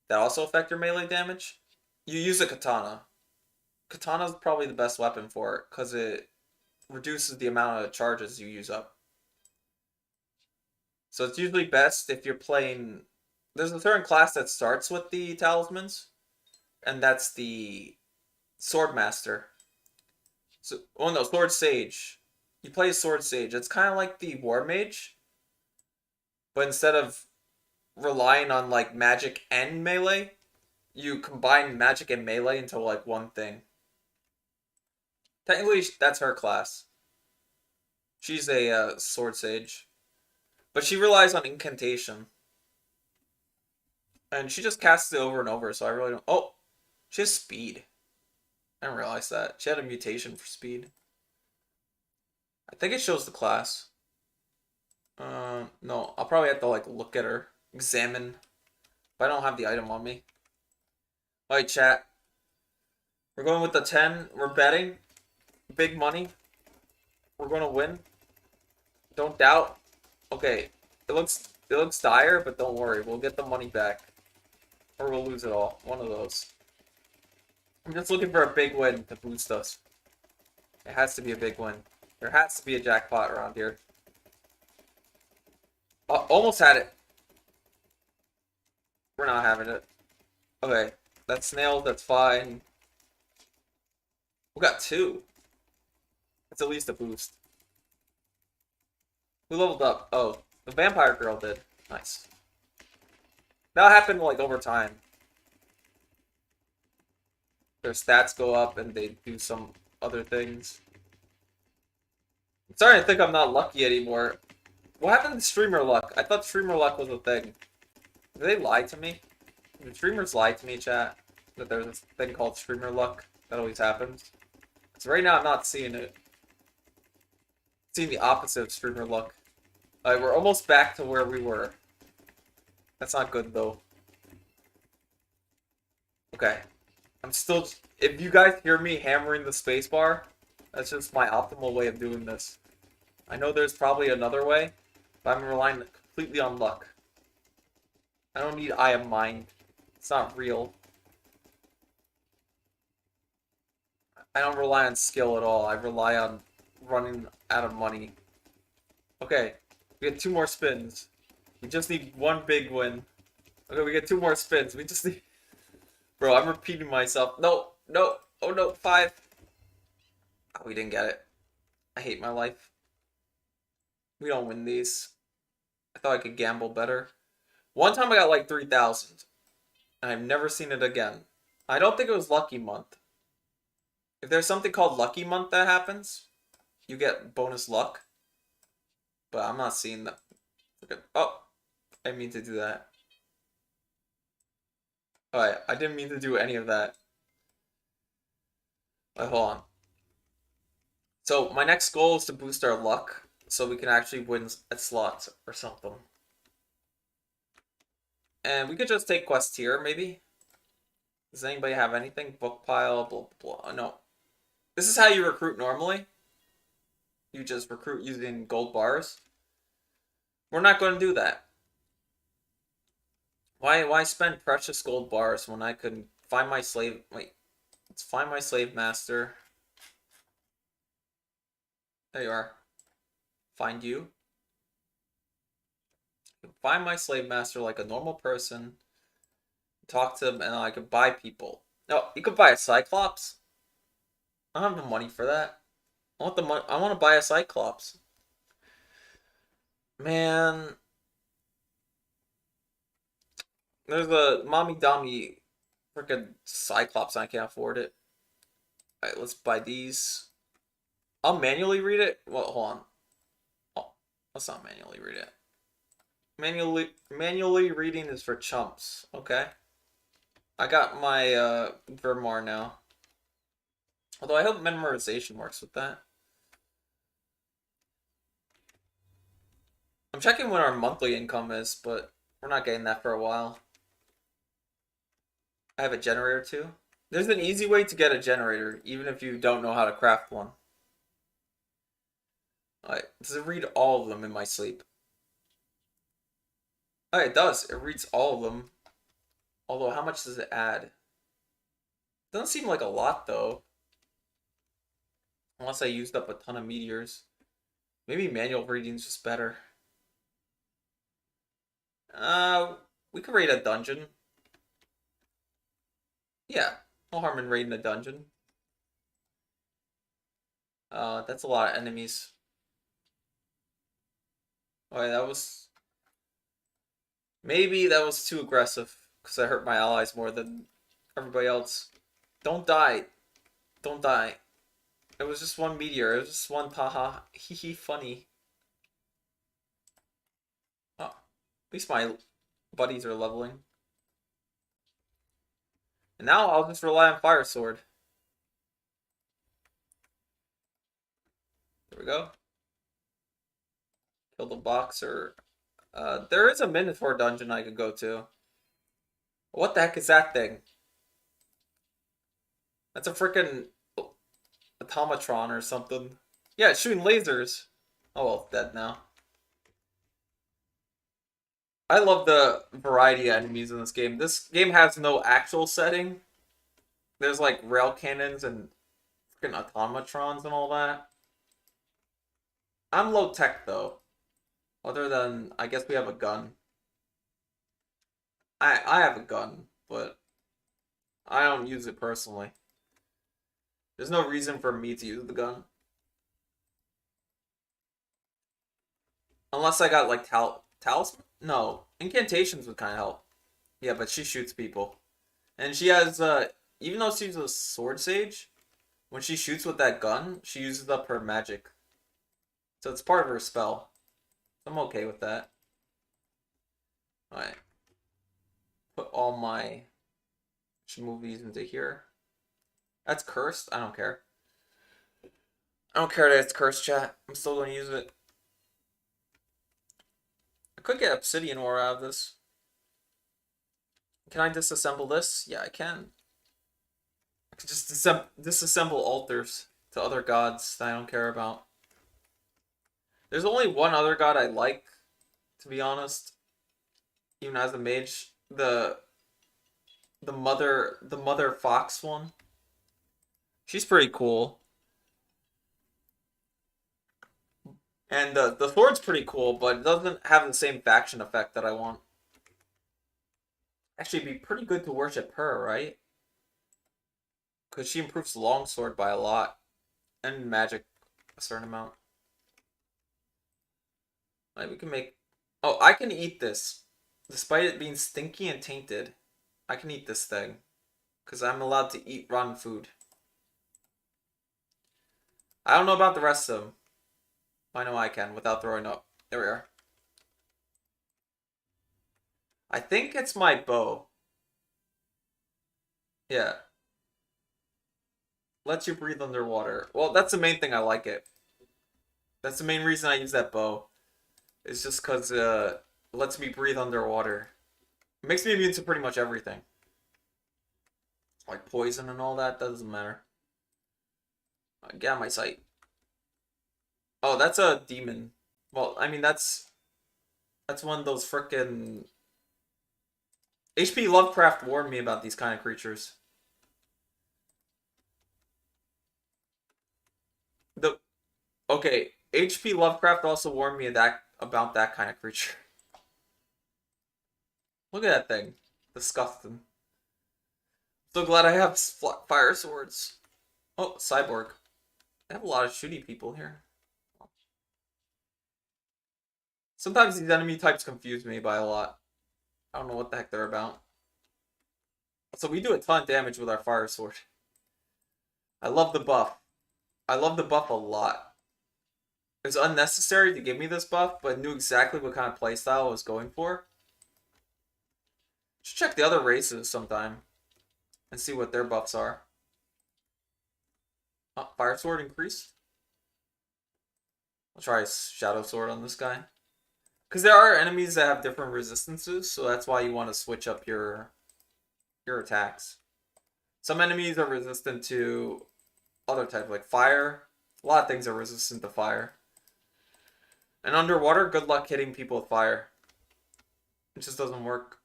That also affect your melee damage. You use a katana. Katana's probably the best weapon for it because it reduces the amount of charges you use up. So it's usually best if you're playing... There's a certain class that starts with the talismans, and that's the Sword Master. So, oh no, Sword Sage. You play Sword Sage. It's kind of like the War Mage, but instead of relying on like magic and melee, you combine magic and melee into like one thing. Technically, that's her class. She's a Sword Sage. But she relies on incantation. And she just casts it over and over, so I really don't... Oh! She has speed. I didn't realize that. She had a mutation for speed. I think it shows the class. No. I'll probably have to, like, look at her. Examine. But I don't have the item on me. Alright, chat. We're going with the 10. We're betting. Big money. We're going to win. Don't doubt. Okay, it looks dire, but don't worry, we'll get the money back, or we'll lose it all. One of those. I'm just looking for a big win to boost us. It has to be a big win. There has to be a jackpot around here. Almost had it. We're not having it. Okay, that's nailed. That's fine. We got 2. That's at least a boost. Who leveled up? Oh, the vampire girl did. Nice. That happened like over time. Their stats go up and they do some other things. I'm starting to think I'm not lucky anymore. What happened to streamer luck? I thought streamer luck was a thing. Did they lie to me? Did streamers lie to me, chat? That there's this thing called streamer luck that always happens? So right now I'm not seeing it. I'm seeing the opposite of streamer luck. Alright, we're almost back to where we were. That's not good though. Okay. I'm still... If you guys hear me hammering the spacebar, that's just my optimal way of doing this. I know there's probably another way, but I'm relying completely on luck. I don't need Eye of Mind. It's not real. I don't rely on skill at all. I rely on running out of money. Okay, we get 2 more spins. We just need 1 big win. Okay, we get 2 more spins. We just need... Bro, I'm repeating myself. No, no, oh no, 5. Oh, we didn't get it. I hate my life. We don't win these. I thought I could gamble better. One time I got like 3,000. And I've never seen it again. I don't think it was Lucky Month. If there's something called Lucky Month that happens, you get bonus luck. But I'm not seeing that. Oh, I didn't mean to do that. Alright, I didn't mean to do any of that. Wait, hold on. So, my next goal is to boost our luck, so we can actually win at slots or something. And we could just take quests here, maybe? Does anybody have anything? Book pile, blah, blah, blah. No. This is how you recruit normally. You just recruit using gold bars. We're not going to do that. Why spend precious gold bars when I could find my slave... Wait. Let's find my slave master. There you are. Find you. Find my slave master like a normal person. Talk to him and I could buy people. No, you could buy a Cyclops. I don't have the money for that. I want the money. I want to buy a Cyclops. Man. There's a mommy dummy freaking Cyclops and I can't afford it. Alright, let's buy these. I'll manually read it. Well, hold on. Oh, let's not manually read it. Manually reading is for chumps. Okay. I got my Vermar now. Although I hope memorization works with that. I'm checking what our monthly income is, but we're not getting that for a while. I have a generator too. There's an easy way to get a generator, even if you don't know how to craft one. Alright, does it read all of them in my sleep? Oh, it does. It reads all of them. Although, how much does it add? Doesn't seem like a lot, though. Unless I used up a ton of meteors. Maybe manual reading's just better. We could raid a dungeon. Yeah, no harm in raiding a dungeon. That's a lot of enemies. Alright, that was... Maybe that was too aggressive, because I hurt my allies more than everybody else. Don't die. Don't die. It was just one meteor. It was just one haha. Hee funny. Oh, at least my buddies are leveling. And now I'll just rely on Fire Sword. There we go. Kill the boxer. There is a Minotaur dungeon I could go to. What the heck is that thing? That's a freaking automatron or something. Yeah, it's shooting lasers. Oh well, it's dead now. I love the variety of enemies in this game. This game has no actual setting. There's like rail cannons and freaking automatrons and all that. I'm low tech though. Other than I guess we have a gun. I have a gun, but I don't use it personally. There's no reason for me to use the gun. Unless I got like talisman? No. Incantations would kinda help. Yeah, but she shoots people. And she has even though she's a sword sage, when she shoots with that gun, she uses up her magic. So it's part of her spell. I'm okay with that. Alright. Put all my movies into here. That's cursed. I don't care. I don't care that it's cursed, chat. I'm still going to use it. I could get obsidian ore out of this. Can I disassemble this? Yeah, I can. I could just disassemble altars to other gods that I don't care about. There's only one other god I like, to be honest. Even as a mage, the mother fox one. She's pretty cool. And the sword's pretty cool, but it doesn't have the same faction effect that I want. Actually, it'd be pretty good to worship her, right? Because she improves longsword by a lot. And magic a certain amount. Like, we can make... Oh, I can eat this. Despite it being stinky and tainted, I can eat this thing. Because I'm allowed to eat rotten food. I don't know about the rest of them. I know I can without throwing up. There we are. I think it's my bow. Yeah. Lets you breathe underwater. Well, that's the main thing I like it. That's the main reason I use that bow. It's just because it lets me breathe underwater. It makes me immune to pretty much everything. Like poison and all that, doesn't matter. Get out of my sight. Oh, that's a demon. Well, I mean, that's one of those frickin' HP Lovecraft warned me about these kind of creatures. Okay, HP Lovecraft also warned me about that kind of creature. Look at that thing. Disgusting. So glad I have fire swords. Oh, cyborg. I have a lot of shooty people here. Sometimes these enemy types confuse me by a lot. I don't know what the heck they're about. So we do a ton of damage with our fire sword. I love the buff. I love the buff a lot. It's unnecessary to give me this buff, but knew exactly what kind of playstyle I was going for. Should check the other races sometime and see what their buffs are. Oh, fire sword increased. I'll try shadow sword on this guy. Because there are enemies that have different resistances, so that's why you want to switch up your attacks. Some enemies are resistant to other types, like fire. A lot of things are resistant to fire. And underwater, good luck hitting people with fire. It just doesn't work.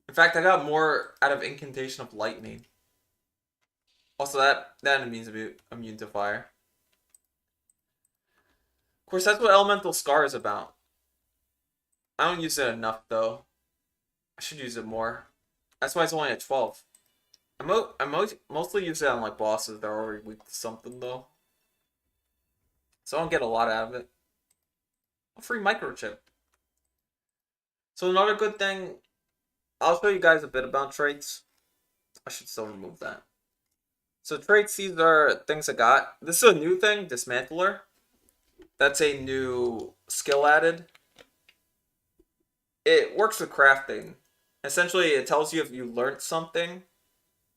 In fact, I got more out of incantation of lightning. Also, that enemy is immune to fire. Of course, that's what Elemental Scar is about. I don't use it enough, though. I should use it more. That's why it's only at 12. I mostly use it on like bosses that are already weak to something, though. So I don't get a lot out of it. A free microchip. So another good thing, I'll show you guys a bit about traits. I should still remove that. So traits, these are things I got. This is a new thing, Dismantler. That's a new skill added. It works with crafting. Essentially, it tells you if you learned something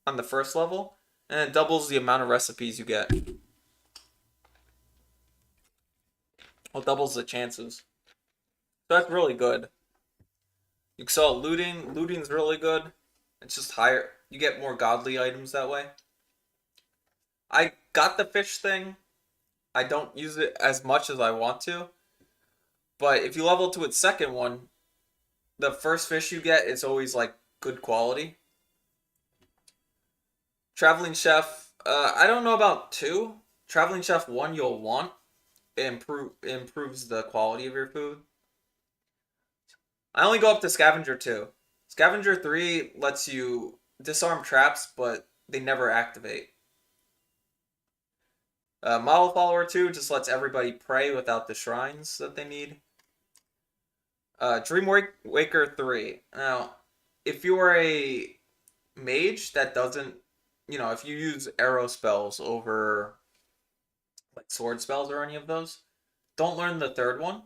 on the first level, and it doubles the amount of recipes you get. Well, doubles the chances. So that's really good. You excel at looting. Looting's really good. It's just higher. You get more godly items that way. I got the fish thing. I don't use it as much as I want to. But if you level to its second one, the first fish you get is always like good quality. Traveling Chef, I don't know about 2. Traveling Chef 1 you'll want. It improves the quality of your food. I only go up to Scavenger 2. Scavenger 3 lets you disarm traps, but they never activate. Model Follower 2 just lets everybody pray without the shrines that they need. Dream Waker 3. Now, if you are a mage that doesn't, if you use arrow spells over like sword spells or any of those, don't learn the third one.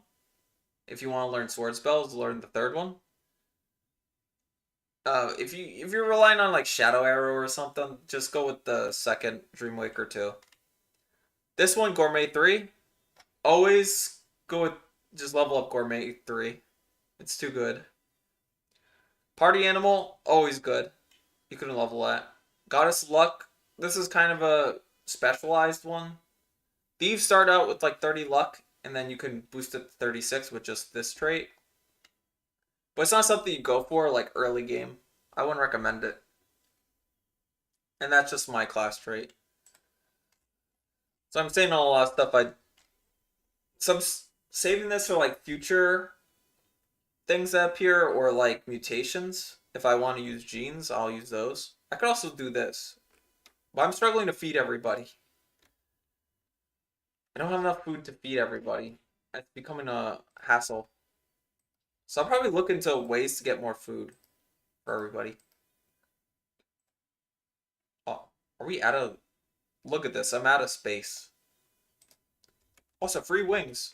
If you want to learn sword spells, learn the third one. If you're relying on like Shadow Arrow or something, just go with the second Dreamwaker 2. This one, Gourmet 3, always go with just level up Gourmet 3. It's too good. Party Animal, always good. You couldn't level that. Goddess Luck, this is kind of a specialized one. Thieves start out with like 30 luck, and then you can boost it to 36 with just this trait. But it's not something you go for like early game. I wouldn't recommend it. And that's just my class trait. So I'm saying a lot of stuff. I'm saving this for like future things that appear or like mutations. If I want to use genes, I'll use those. I could also do this. But I'm struggling to feed everybody. I don't have enough food to feed everybody. It's becoming a hassle. So I'll probably look into ways to get more food for everybody. Oh, are we out of... Look at this. I'm out of space. Also, free wings.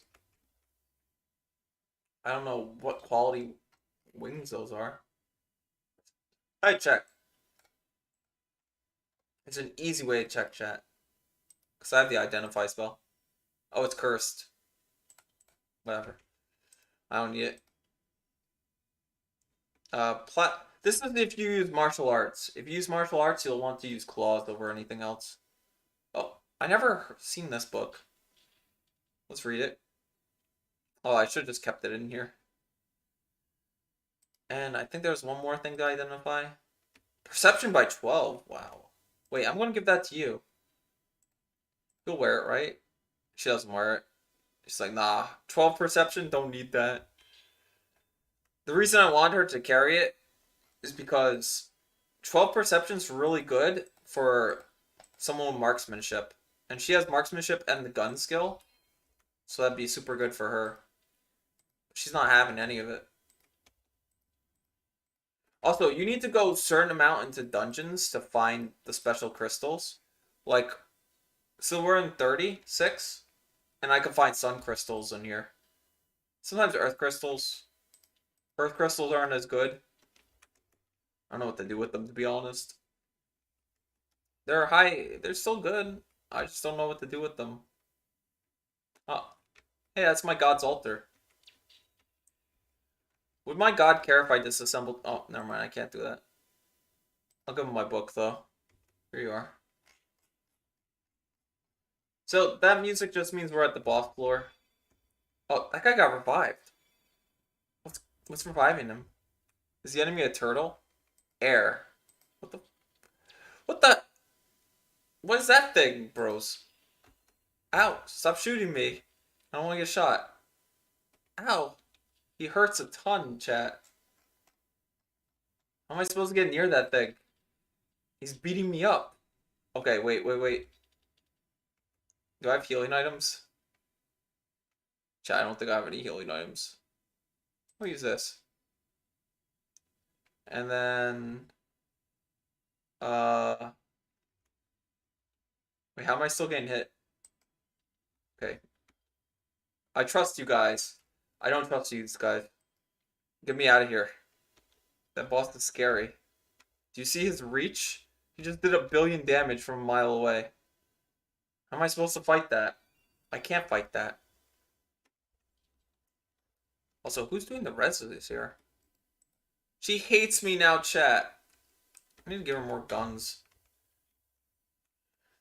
I don't know what quality wings those are. I check. It's an easy way to check chat. Because I have the identify spell. Oh, it's cursed. Whatever. I don't need it. This is if you use martial arts. If you use martial arts, you'll want to use claws over anything else. Oh, I never seen this book. Let's read it. Oh, I should have just kept it in here. And I think there's one more thing to identify. Perception by 12. Wow. Wait, I'm going to give that to you. You'll wear it, right? She doesn't wear it. She's like, nah. 12 perception? Don't need that. The reason I want her to carry it is because 12 perception is really good for someone with marksmanship. And she has marksmanship and the gun skill. So that'd be super good for her. She's not having any of it. Also, you need to go a certain amount into dungeons to find the special crystals. Like, so we're in 36, and I can find sun crystals in here. Sometimes earth crystals aren't as good. I don't know what to do with them, to be honest. They're still good. I just don't know what to do with them. Oh, hey, that's my god's altar. Would my god care if I disassembled... Oh, never mind, I can't do that. I'll give him my book, though. Here you are. So, that music just means we're at the boss floor. Oh, that guy got revived. What's reviving him? Is the enemy a turtle? Air. What the... What is that thing, bros? Ow, stop shooting me. I don't want to get shot. Ow. He hurts a ton, chat. How am I supposed to get near that thing? He's beating me up. Okay, wait. Do I have healing items? Chat, I don't think I have any healing items. I'll use this. And then... Wait, how am I still getting hit? Okay. I trust you guys. I don't trust you guys. Get me out of here. That boss is scary. Do you see his reach? He just did 1 billion damage from a mile away. How am I supposed to fight that? I can't fight that. Also, who's doing the rest of this here? She hates me now, chat. I need to give her more guns.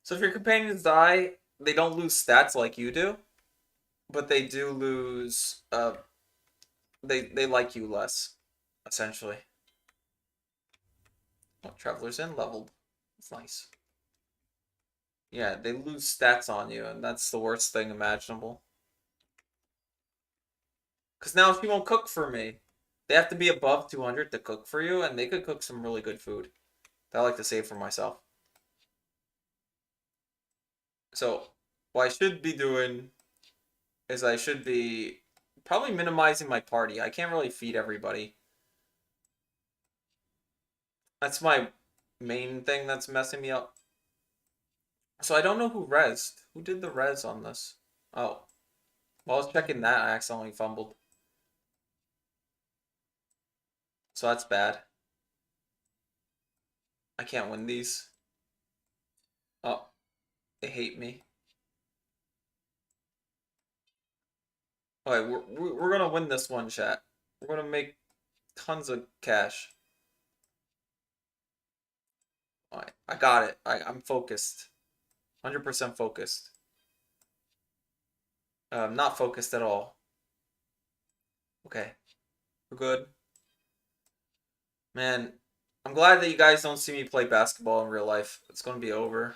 So if your companions die, they don't lose stats like you do. But they do lose, they like you less. essentially. Oh, Traveler's Inn leveled. That's nice. Yeah, they lose stats on you, and that's the worst thing imaginable. Because now she won't cook for me. They have to be above 200 to cook for you, and they could cook some really good food that I like to save for myself. So, what I should be doing is I should be probably minimizing my party. I can't really feed everybody. That's my main thing that's messing me up. So I don't know who rezzed. Who did the res on this? Oh. While I was checking that, I accidentally fumbled. So that's bad. I can't win these. Oh. They hate me. Alright, we're gonna win this one, chat. We're gonna make tons of cash. Alright, I got it. I'm focused. 100% focused. Not focused at all. Okay. We're good. Man, I'm glad that you guys don't see me play basketball in real life. It's gonna be over.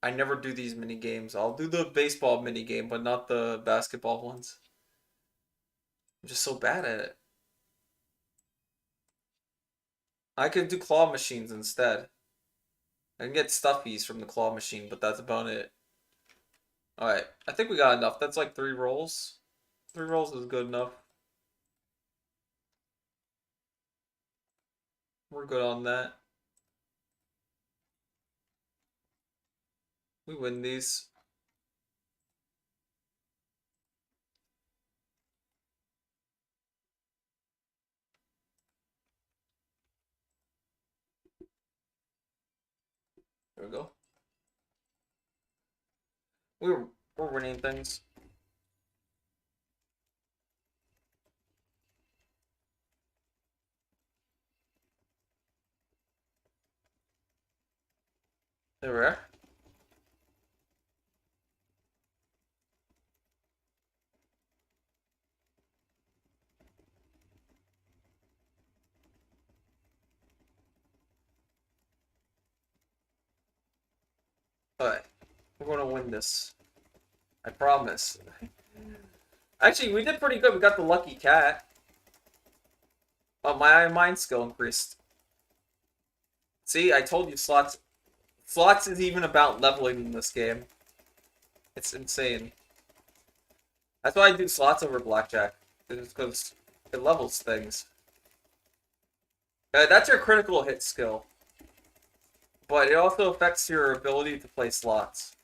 I never do these mini games. I'll do the baseball mini game, but not the basketball ones. I'm just so bad at it. I could do claw machines instead. I can get stuffies from the claw machine, but that's about it. Alright, I think we got enough. That's like 3 rolls. 3 rolls is good enough. We're good on that. We win these. There we go. We're winning things. There we are. Alright. We're gonna win this. I promise. Actually, we did pretty good. We got the lucky cat. Oh, my mind skill increased. See, I told you slots. Slots is even about leveling in this game. It's insane. That's why I do slots over blackjack. It's because it levels things. That's your critical hit skill. But it also affects your ability to play slots.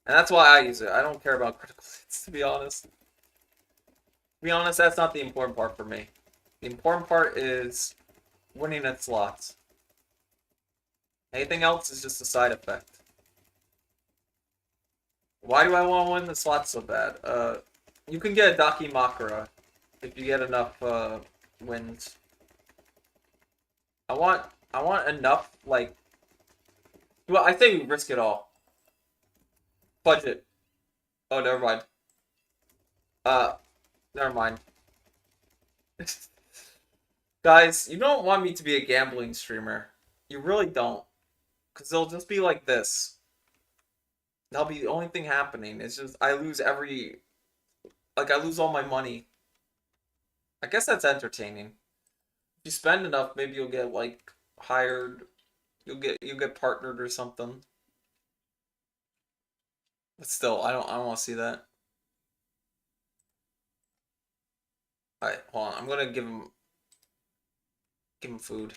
And that's why I use it. I don't care about critical hits, to be honest. To be honest, that's not the important part for me. The important part is winning at slots. Anything else is just a side effect. Why do I want to win the slots so bad? You can get a Daki Makara if you get enough wins. I want enough, like... Well, I say we risk it all. Budget. Oh, never mind. Never mind. Guys, you don't want me to be a gambling streamer. You really don't. Because they'll just be like this. That'll be the only thing happening. It's just, I lose every... Like, I lose all my money. I guess that's entertaining. If you spend enough, maybe you'll get, like, hired. You'll get partnered or something. But still, I don't want to see that. Alright, hold on. I'm gonna give him food.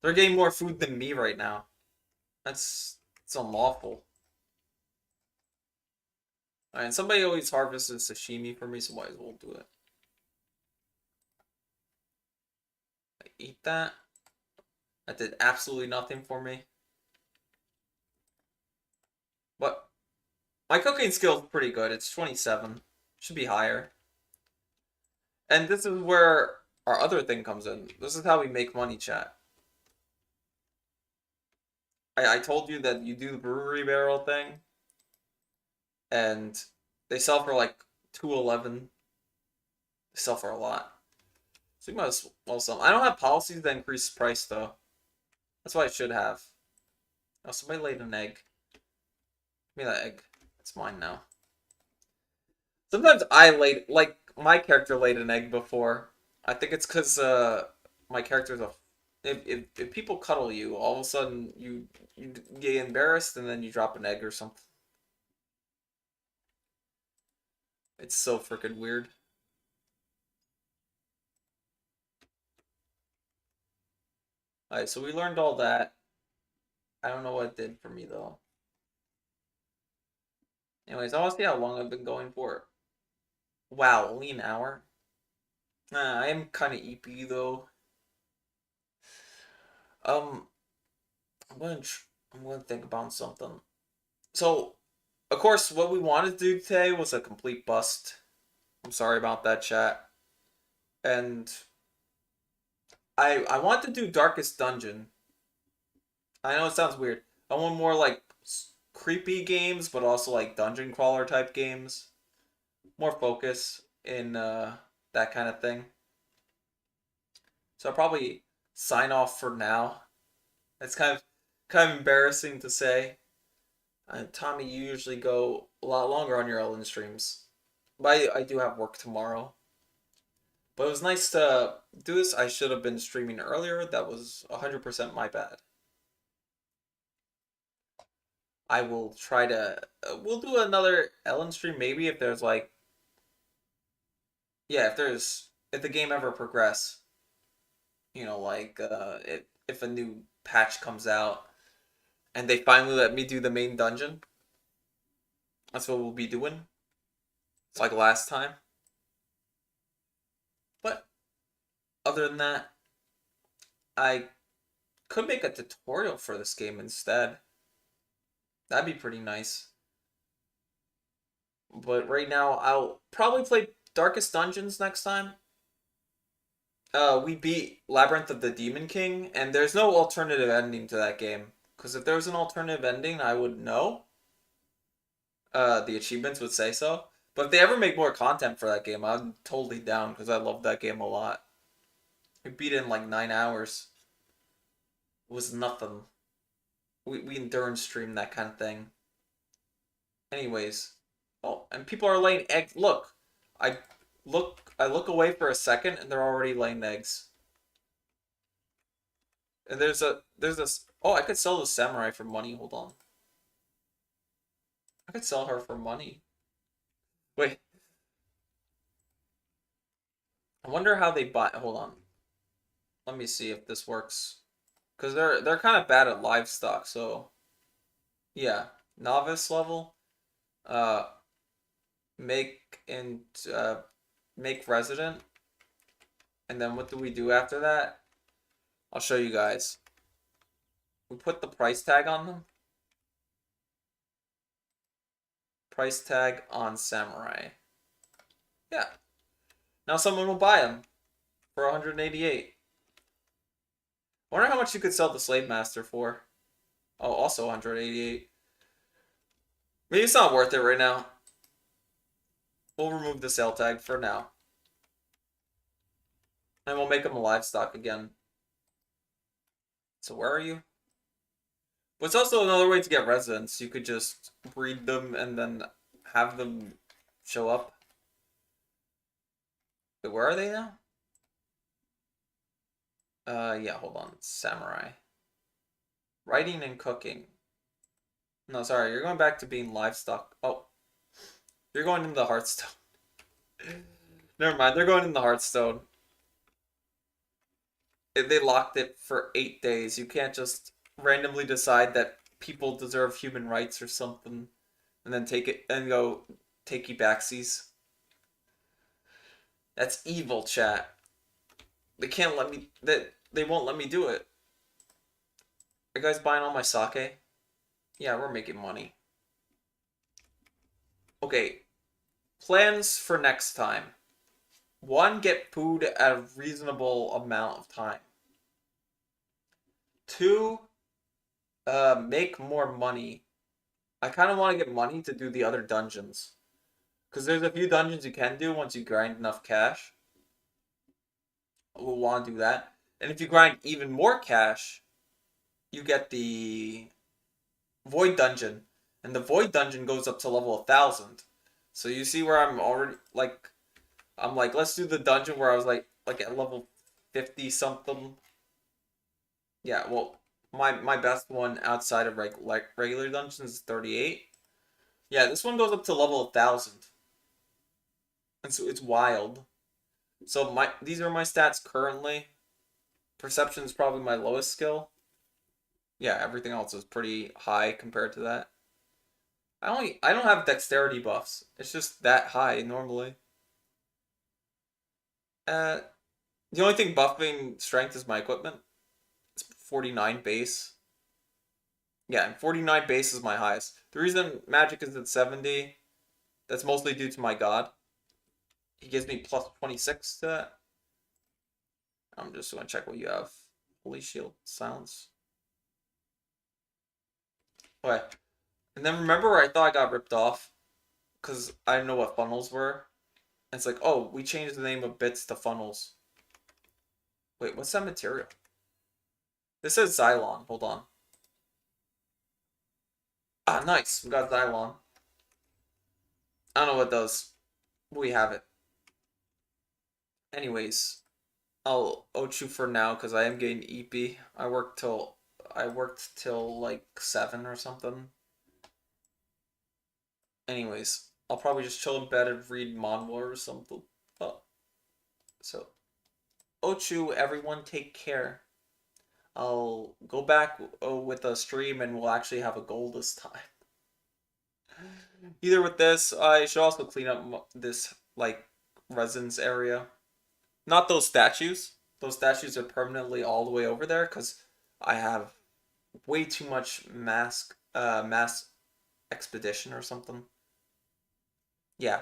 They're getting more food than me right now. It's unlawful. Alright, and somebody always harvests sashimi for me, so might as well do it. I eat that. That did absolutely nothing for me. But my cooking skill is pretty good. It's 27. Should be higher. And this is where our other thing comes in. This is how we make money, chat. I told you that you do the brewery barrel thing. And they sell for like $2.11. They sell for a lot. So you might as well sell. I don't have policies that increase price though. That's what I should have. Oh, somebody laid an egg. Give me that egg. It's mine now. Sometimes I laid, like, my character laid an egg before. I think it's because my character's a. If people cuddle you, all of a sudden you get embarrassed and then you drop an egg or something. It's so freaking weird. Alright, so we learned all that. I don't know what it did for me though. Anyways, I want to see how long I've been going for. Wow, only an hour? Nah, I am kind of EP though. Um, I'm gonna think about something. So, of course, what we wanted to do today was a complete bust. I'm sorry about that, chat. And I want to do Darkest Dungeon. I know it sounds weird. I want more like creepy games, but also like dungeon crawler type games. More focus in that kind of thing. So I'll probably sign off for now. It's kind of embarrassing to say. Tommy, you usually go a lot longer on your Elin streams. But I do have work tomorrow. But it was nice to do this. I should have been streaming earlier. That was 100% my bad. I will try to. We'll do another Elin stream maybe if there's like. Yeah, if the game ever progress. You know, like if a new patch comes out and they finally let me do the main dungeon. That's what we'll be doing. It's like last time. But other than that, I could make a tutorial for this game instead. That'd be pretty nice. But right now, I'll probably play Darkest Dungeons next time. We beat Labyrinth of the Demon King, and there's no alternative ending to that game. Because if there was an alternative ending, I would know. The achievements would say so. But if they ever make more content for that game, I'm totally down because I love that game a lot. We beat it in like 9 hours. It was nothing. We endurance stream that kind of thing. Anyways. Oh, and people are laying eggs. Look. I I look away for a second and they're already laying eggs. And there's this oh, I could sell the samurai for money. Hold on. I could sell her for money. Wait. I wonder how they buy. Hold on. Let me see if this works. Cause they're kind of bad at livestock, so yeah. Novice level. Uh make and make resident. And then what do we do after that? I'll show you guys. We put the price tag on them. Price tag on samurai. Yeah. Now someone will buy them for 188. I wonder how much you could sell the slave master for. Oh, also 188. Maybe it's not worth it right now. We'll remove the sale tag for now. And we'll make them a livestock again. So where are you? But it's also another way to get residents. You could just breed them and then have them show up. Wait, where are they now? Yeah, hold on. Samurai. Writing and cooking. No, sorry, you're going back to being livestock. Oh. You're going into the Hearthstone. Never mind, they're going in the Hearthstone. They locked it for 8 days. You can't just randomly decide that people deserve human rights or something and then take it and go takey backsies. That's evil, chat. They can't let me they won't let me do it. Are you guys buying all my sake? Yeah, we're making money. Okay. Plans for next time. 1, get food at a reasonable amount of time. 2, make more money. I kind of want to get money to do the other dungeons. Because there's a few dungeons you can do once you grind enough cash. will want to do that. And if you grind even more cash, you get the Void Dungeon. And the Void Dungeon goes up to level 1,000. So you see where I'm already, like, I'm like, let's do the dungeon where I was like at level 50 something. Yeah, well, my best one outside of regular dungeons is 38. Yeah, this one goes up to level 1,000. And so it's wild. So these are my stats currently. Perception is probably my lowest skill. Yeah, everything else is pretty high compared to that. I don't have dexterity buffs. It's just that high normally. Uh the only thing buffing strength is my equipment. It's 49 base. Yeah, and 49 base is my highest. The reason magic is at 70, that's mostly due to my god. He gives me plus 26 to that. I'm just gonna check what you have. Holy shield, silence. Okay. And then remember where I thought I got ripped off? Because I didn't know what funnels were. And it's like, oh, we changed the name of bits to funnels. Wait, what's that material? This says Xylon. Hold on. Ah, nice. We got Xylon. I don't know what it does. But we have it. Anyways, I'll Ochu for now because I am getting EP. I worked till like 7 or something. Anyways, I'll probably just chill in bed and read manhwa or something. Oh, so Ochu, everyone take care. I'll go back with a stream and we'll actually have a goal this time. Either with this, I should also clean up this like residence area. Not those statues. Those statues are permanently all the way over there because I have way too much mass expedition or something. Yeah.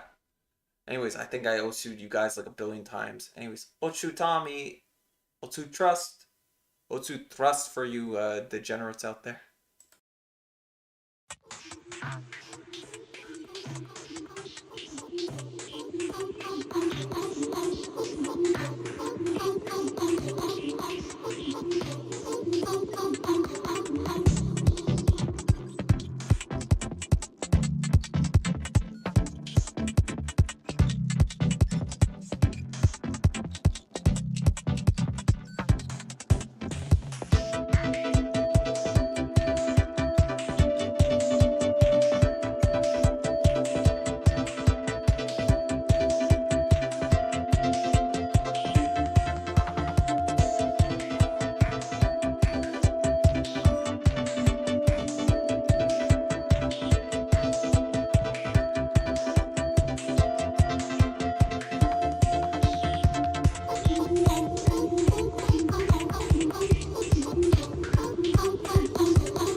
Anyways, I think I Osu'd you guys like a billion times. Anyways, Ochu Tommy, Ochu Trust, Ochu Thrust for you degenerates out there.